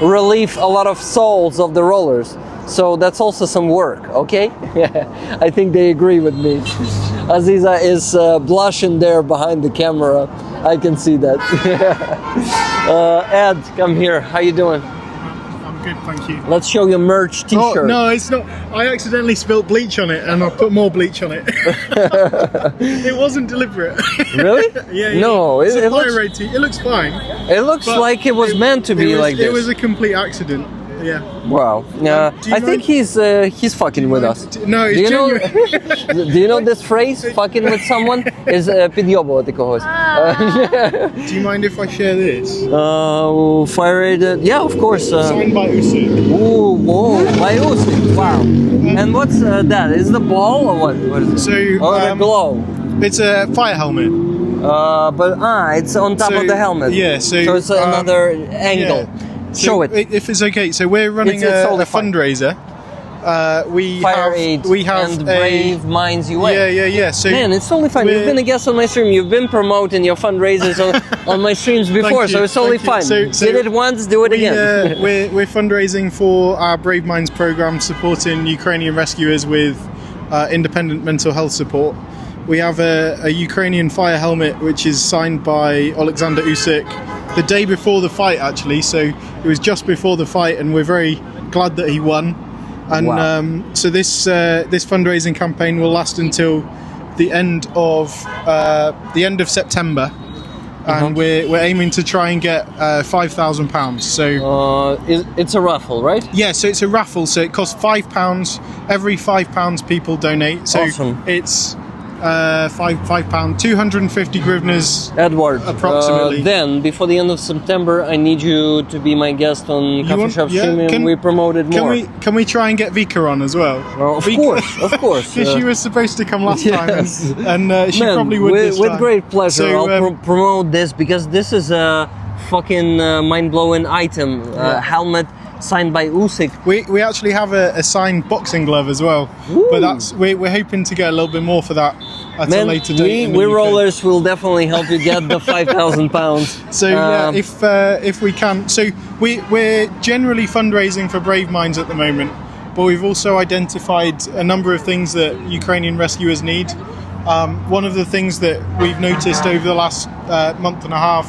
relieve a lot of souls of the rollers. So that's also some work, okay? I think they agree with me. Aziza is blushing there behind the camera. I can see that. Ed, come here. How you doing? I'm good, thank you. Let's show your merch t-shirt. Oh, no, it's not. I accidentally spilled bleach on it, and I put more bleach on it. It wasn't deliberate. Really? Yeah. No, it looks, it looks fine. It looks like it was meant to be like this. It was a complete accident. Yeah. Wow. I think he's fucking with us. No, it's genuine. Do you know this phrase? Fucking with someone is підйобувати когось. Do you mind if I share this? Fire rated. Yeah, of course. Signed by Usyk. Ooh, whoa, by Usyk. Wow. And what's that? Is the ball or what? What is it? So, the glow. It's a fire helmet. But it's on top of the helmet. Yeah. So it's another angle. Yeah. Show it. If it's okay. So we're running a fundraiser. We have and Brave Minds UA. Yeah. So man, it's totally fine. You've been a guest on my stream. You've been promoting your fundraisers on my streams before, so it's totally fine. Did it once, do it again. We're fundraising for our Brave Minds program, supporting Ukrainian rescuers with independent mental health support. We have a Ukrainian fire helmet, which is signed by Alexander Usyk the day before the fight, actually. So it was just before the fight, and we're very glad that he won. And so this fundraising campaign will last until the end of September, and we're aiming to try and get £5,000. So it's a raffle, right? Yeah, so it's a raffle. So it costs £5. Every £5 people donate. So awesome. It's £5, 250 hryvnias, Edward, approximately. Then, before the end of September, I need you to be my guest on Coffee Shop Streaming, and we promote it more. Can we try and get Vika on as well? Of course. Because she was supposed to come last time, and she probably would this time. With great pleasure, So, I'll promote this, because this is a fucking mind-blowing item. Helmet signed by Usyk. We actually have a signed boxing glove as well, but we're hoping to get a little bit more for that at a later date. We rollers will definitely help you get the 5,000 pounds. So if we can, so we're generally fundraising for Brave Minds at the moment, but we've also identified a number of things that Ukrainian rescuers need. One of the things that we've noticed over the last month and a half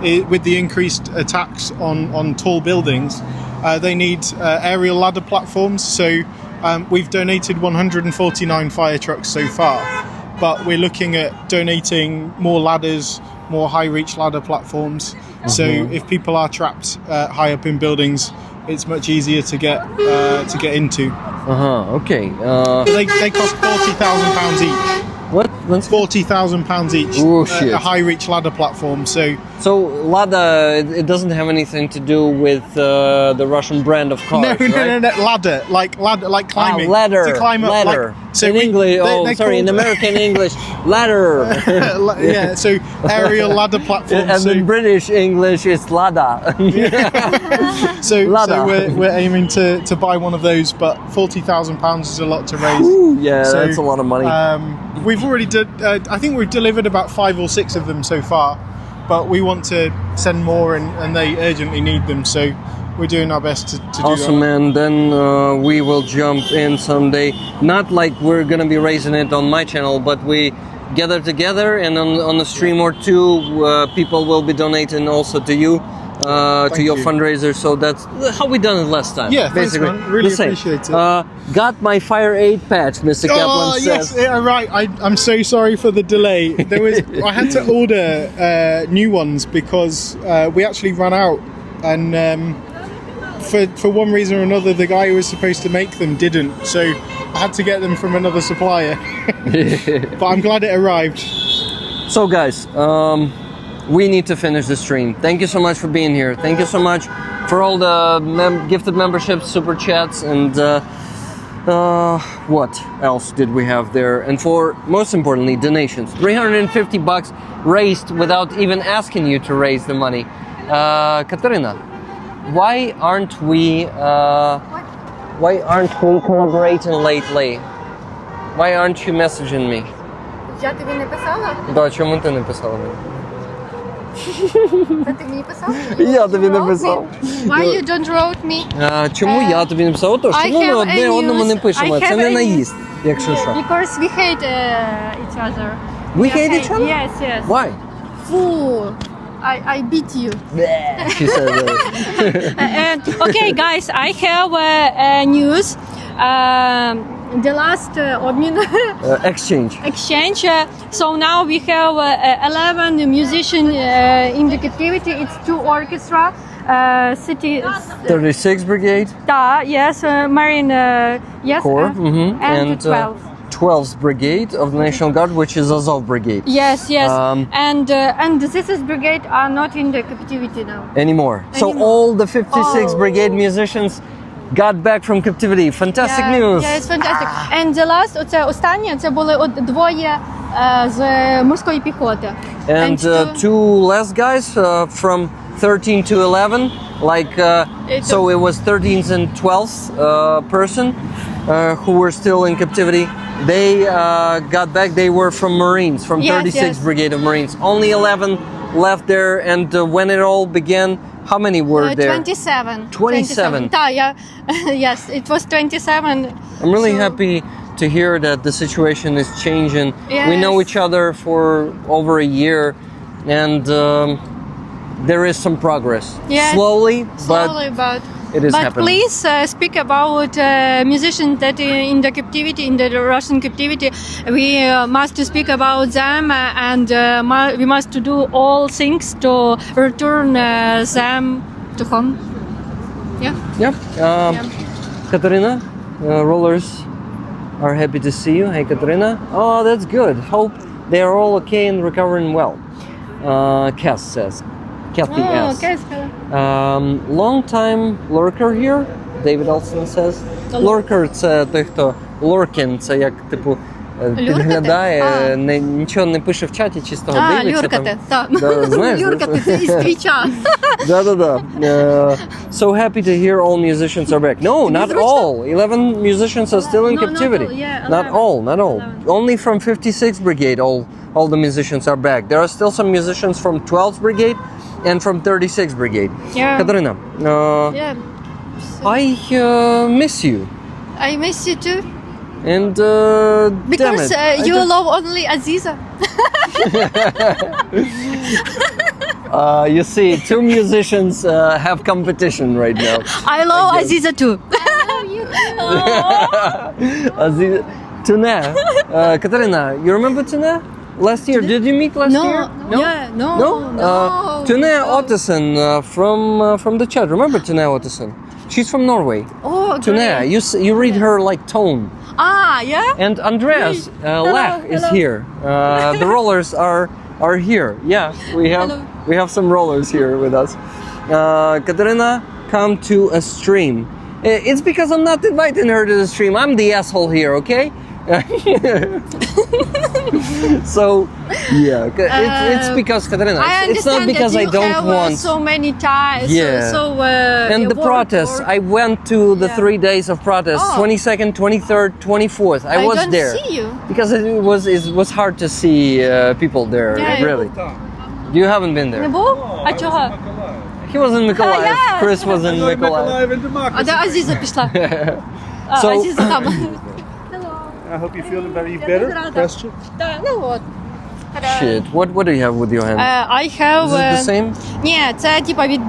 with the increased attacks on tall buildings, they need aerial ladder platforms. So we've donated 149 fire trucks so far, but we're looking at donating more ladders, more high-reach ladder platforms. So if people are trapped high up in buildings, it's much easier to get into. Okay. They cost £40,000 each. What? £40,000 each. Oh, shit. A high-reach ladder platform. So Lada, it doesn't have anything to do with the Russian brand of cars. No, ladder, like climbing. Ladder. To climb up. Ladder. So in English. In American English, ladder. Yeah. So aerial ladder platforms. And in British English, it's Lada. So Lada. we're aiming to buy one of those, but £40,000 is a lot to raise. Ooh, yeah, that's a lot of money. We've already I think we've delivered about 5 or 6 of them so far, but we want to send more, and they urgently need them. So we're doing our best to do that. Awesome, man. Then we will jump in someday. Not like we're gonna be raising it on my channel, but we gather together, and on a stream or two, people will be donating also to you. To your fundraiser, so that's how we done it last time. Yeah, basically. thanks, man. Really appreciate it. Got my Fire 8 patch, Mr. Kaplan says. Yes, right. I'm so sorry for the delay. I had to order new ones because we actually ran out, and for one reason or another, the guy who was supposed to make them didn't. So I had to get them from another supplier. But I'm glad it arrived. So, guys. We need to finish the stream. Thank you so much for being here. Thank you so much for all the gifted memberships, super chats, and what else did we have there? And for, most importantly, donations. $350 raised without even asking you to raise the money. Katerina, why aren't we collaborating lately? Why aren't you messaging me? Я тобі не писала? Да, чому ти не писала мені? Та ти мені писав? Я тобі не писав. Why you don't wrote me? Чому я тобі не писав? Отож, чому ми одне одному не пишемо? Це не наїзд, якщо що. Because we hate each other. We hate each other? Yes, yes. Why? Fool. I beat you. She said that. Okay, guys, I have news. The last exchange. So now we have 11 musicians in the Captivity. It's 2 orchestra. City 36 Brigade. Yes, Marine. Yes, Corps. And 12. 12th Brigade of the National Guard, which is Azov Brigade. Yes. And this is brigade are not in the Captivity now anymore. So all the 56 Brigade musicians got back from Captivity. Fantastic news. Yeah, it's fantastic. And the last, останнє, це були двоє з морської піхоти. And 2 last guys from 13 to 11, so it was 13th and 12th person who were still in captivity. They got back. They were from Marines, from 36th Brigade of Marines. Only 11 left there, and when it all began, how many were there? 27. 27. Yes, it was 27. I'm really happy to hear that the situation is changing. Yes. We know each other for over a year, and there is some progress. Yes. Slowly, but it is happening. But please speak about musicians that in the captivity, in the Russian captivity. We must speak about them, and we must do all things to return them to home. Yeah. Katerina, rollers are happy to see you. Hey, Katerina. Oh, that's good. Hope they are all okay and recovering well. Cass says. Kathy S. Long time lurker here, David Olsen says. Lurker – це той, хто lurking, це як типу підглядає, нічого не пише в чаті, чисто дивиться. Люркати, так. Да, знаєш, Люркати, це із твіча. Да. So happy to hear all musicians are back. No, not all. 11 musicians are still in captivity. Not all. Only from 56th Brigade, all the musicians are back. There are still some musicians from 12th Brigade and from 36th Brigade. Yeah. Katarina, Yeah. I miss you. I miss you too. And Because damn it, you love only Aziza. you see, two musicians have competition right now. I love Aziza too. Aziza, Tuna, Katarina, you remember Tuna? Last year, did you meet last year? No. Tuna Ottesen from the chat. Remember Tuna Ottesen? She's from Norway. Oh, Tuna, great. you read her like tone. Yeah? And Andreas Lech is here. The rollers are here. Yeah, we have some rollers here with us. Katarina, come to a stream. It's because I'm not inviting her to the stream. I'm the asshole here, okay? So, yeah, it's because Katarina. It's not because I don't want. So many ties. Yeah. And the protests. I went to the 3 days of protests. 22nd, 23rd, 24th. I was don't there. see you. Because it was hard to see people there. Really. You haven't been there. Не був? А чого? He was in Mykolaiv. yeah. Chris was in Mykolaiv. А де Азіза пішла? So- Азіза там. I hope you're feeling very better. Question. Ну от. Shit. What do you have with your hand? I have... Is it the same? Ні, це типа від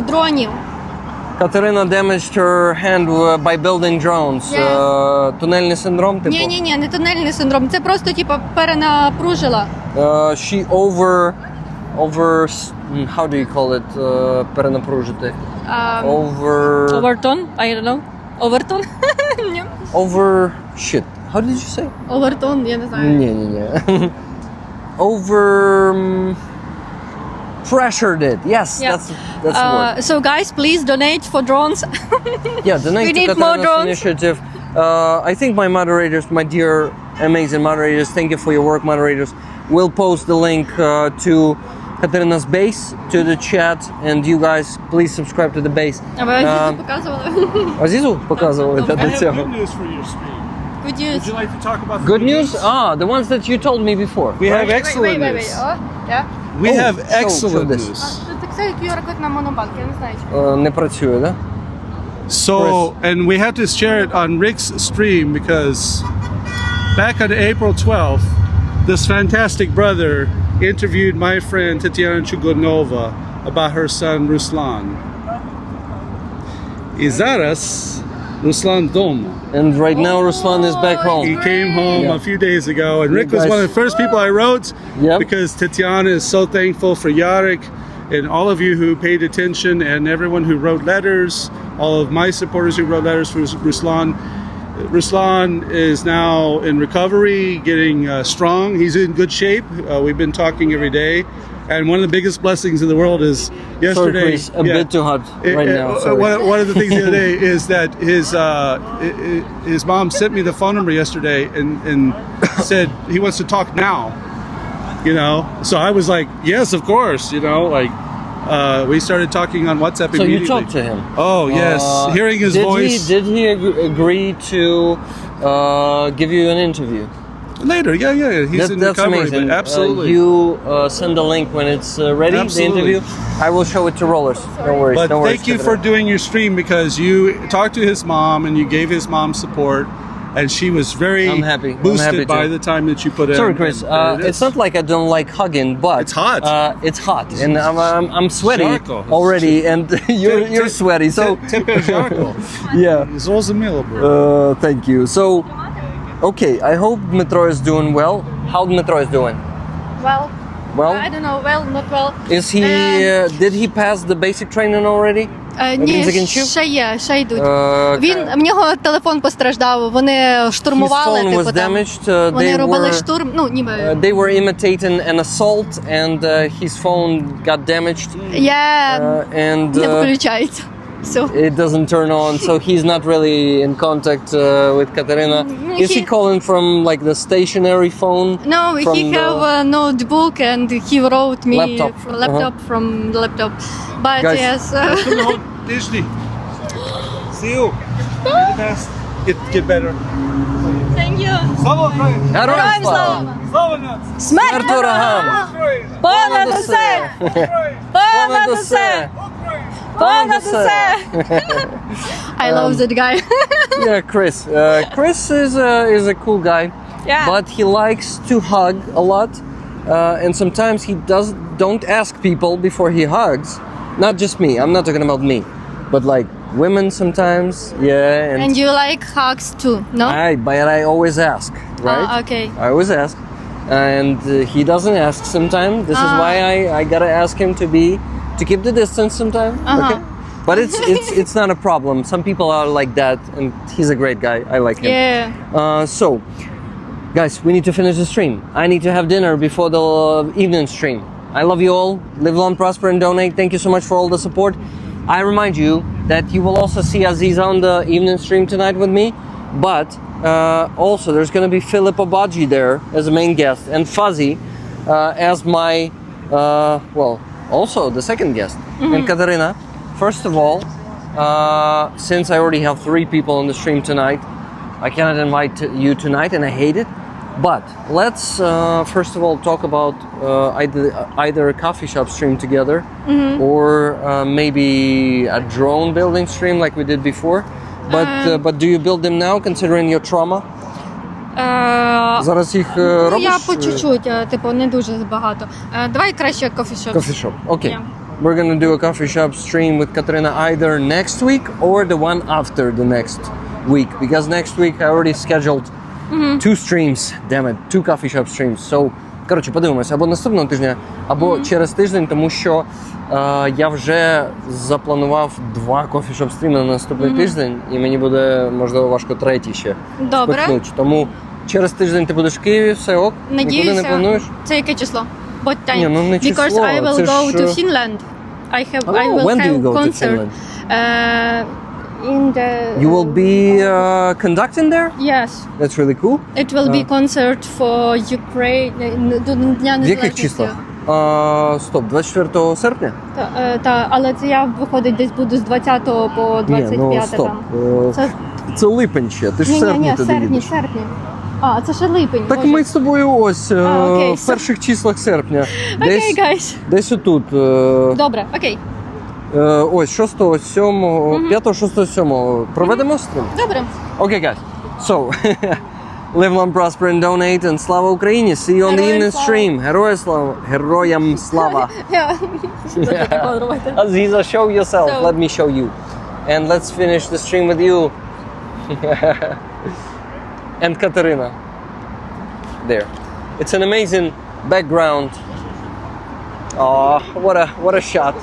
дронів. Katarina damaged her hand by building drones. Тунельний синдром, типу? Ні, не тунельний синдром. Це просто типа перенапружила. She over how do you call it? Перенапружити. Овертон? I don't know. Овертон? Ні. Over shit. How did you say? Овертон, я не знаю. Ні. Over pressured it. Yes, Yeah. that's the word. So guys, please donate for drones. Yeah, donate we to need more Katarina's drones. initiative. I think my moderators, my dear amazing moderators, thank you for your work, moderators, will post the link to Katarina's base to the chat, and you guys please subscribe to the base. А ви Азізу показували? Азізу показували до I цього. have good news for your stream. Good Would news. you like to talk about the Good news? The ones that you told me before. We have excellent news. We have excellent this. news. Так це QR-код на монобанк, я не знаю. Не працює, да? So, and we had to share it on Rick's stream because back on April 12th, this fantastic brother interviewed my friend Tatiana Chugonova about her son Ruslan. І зараз Ruslan дома. And right now Ruslan is back home. He came home a few days ago, and Rick was one of the first people I wrote because Tatiana is so thankful for Yarek and all of you who paid attention and everyone who wrote letters, all of my supporters who wrote letters for Ruslan. Ruslan is now in recovery, getting strong. He's in good shape. We've been talking every day. And one of the biggest blessings in the world is yesterday. Sorry, Chris, a bit too hot right now. Sorry. One of the things the other day is that his mom sent me the phone number yesterday and said he wants to talk now. You know, so I was like, yes, of course. You know, like we started talking on WhatsApp So immediately. you talked to him? Oh yes, hearing his voice. Did he agree to give you an interview? Later, yeah. He's in That's recovery, amazing. but absolutely. You send the link when it's ready, Absolutely. the interview. I will show it to Rollers. No worries. But no worries, thank you for doing your stream because you talked to his mom and you gave his mom support, and she was very I'm happy boosted by too. the time that you put in. Sorry, Chris. It's not like I don't like hugging, but It's hot. It's hot, and I'm sweaty Жарко. already, and you're sweaty. So yeah. It's also meal, bro. Thank you. So, okay. I hope Dmitro is doing well. How Dmitro is doing? Well, Well, I don't know, well, not well. is he? Did he pass the basic training already? Він Ні, закінчив? ще йдуть. В нього телефон постраждав, вони штурмували. His phone was типу, там. damaged. Вони They робили were штурм, ну, ніби. they were imitating an assault, and his phone got damaged. Я And не включається. so it doesn't turn on, so he's not really in contact with Katerina. Is he calling from like the stationary phone? No, From he the have a notebook and he wrote me laptop. from the laptop. But Guys. yes, See you. Be the best. Get better. thank you. Героям слава! Смерть ворогам! Понад усе! Понад усе! Понад усе! I love that guy. Yeah, Chris. Chris is a cool guy, Yeah. but he likes to hug a lot, and sometimes he don't ask people before he hugs. Not just me. I'm not talking about me, but like women sometimes. Yeah, And you like hugs too, no? But I always ask, right? Okay. I always ask, and he doesn't ask sometimes. This is why I gotta ask him to keep the distance sometimes. Okay, but it's not a problem. Some people are like that, and he's a great guy. I like him. Yeah. So, guys, we need to finish the stream. I need to have dinner before the evening stream. I love you all. Live long, prosper, and donate. Thank you so much for all the support. I remind you that you will also see Aziza on the evening stream tonight with me, but also there's going to be Philip Obadji there as a main guest, and Fuzzy as my, also the second guest. And Katerina, first of all, since I already have 3 people on the stream tonight, I cannot invite you tonight, and I hate it. But let's first of all talk about either a coffee shop stream together or maybe a drone building stream like we did before. But do you build them now, considering your trauma? Зараз їх робиш? Я по чуть-чуть, типу, не дуже багато. Давай краще coffee shop. Coffee shop. Okay. Yeah. We're gonna do a coffee shop stream with Katerina either next week or the one after the next week, because next week I already scheduled 2 streams, damn it, 2 coffee shop streams. So, коротше, подивимося, або наступного тижня, або через тиждень, тому що я вже запланував 2 кофі шоп стріми на наступний тиждень, і мені буде, можливо, важко 3-й ще спихнути. Тому через тиждень ти будеш в Києві, все ок? Нікуди не плануєш? Це яке число? What time? Ні, ну не число, Because I will це go ж... to Finland. I will when do you have go concert. to Finland? You will be conducting there? Yes. That's really cool. It will be concert for Ukraine до Дня В яких Незалежності. числах? Стоп, 24 серпня? Але це я, виходить, десь буду з 20 по 25 Ні, ну стоп. там. Це липень ще, ти ж в серпні туди їдеш. серпні. А, це ще липень. Так Боже. ми з тобою ось окей, в перших числах серпня. Окей, guys. Десь отут. Добре, окей. Ось 6, 7, 5, 6, 7 проведемо стрім? Добре. Okay, guys. So, live long, prosper and donate, and слава Україні. See you on the evening stream. Героям слава. Aziza, show yourself. So- Let me show you. And let's finish the stream with you. And Katerina. There. It's an amazing background. Oh, what a shot.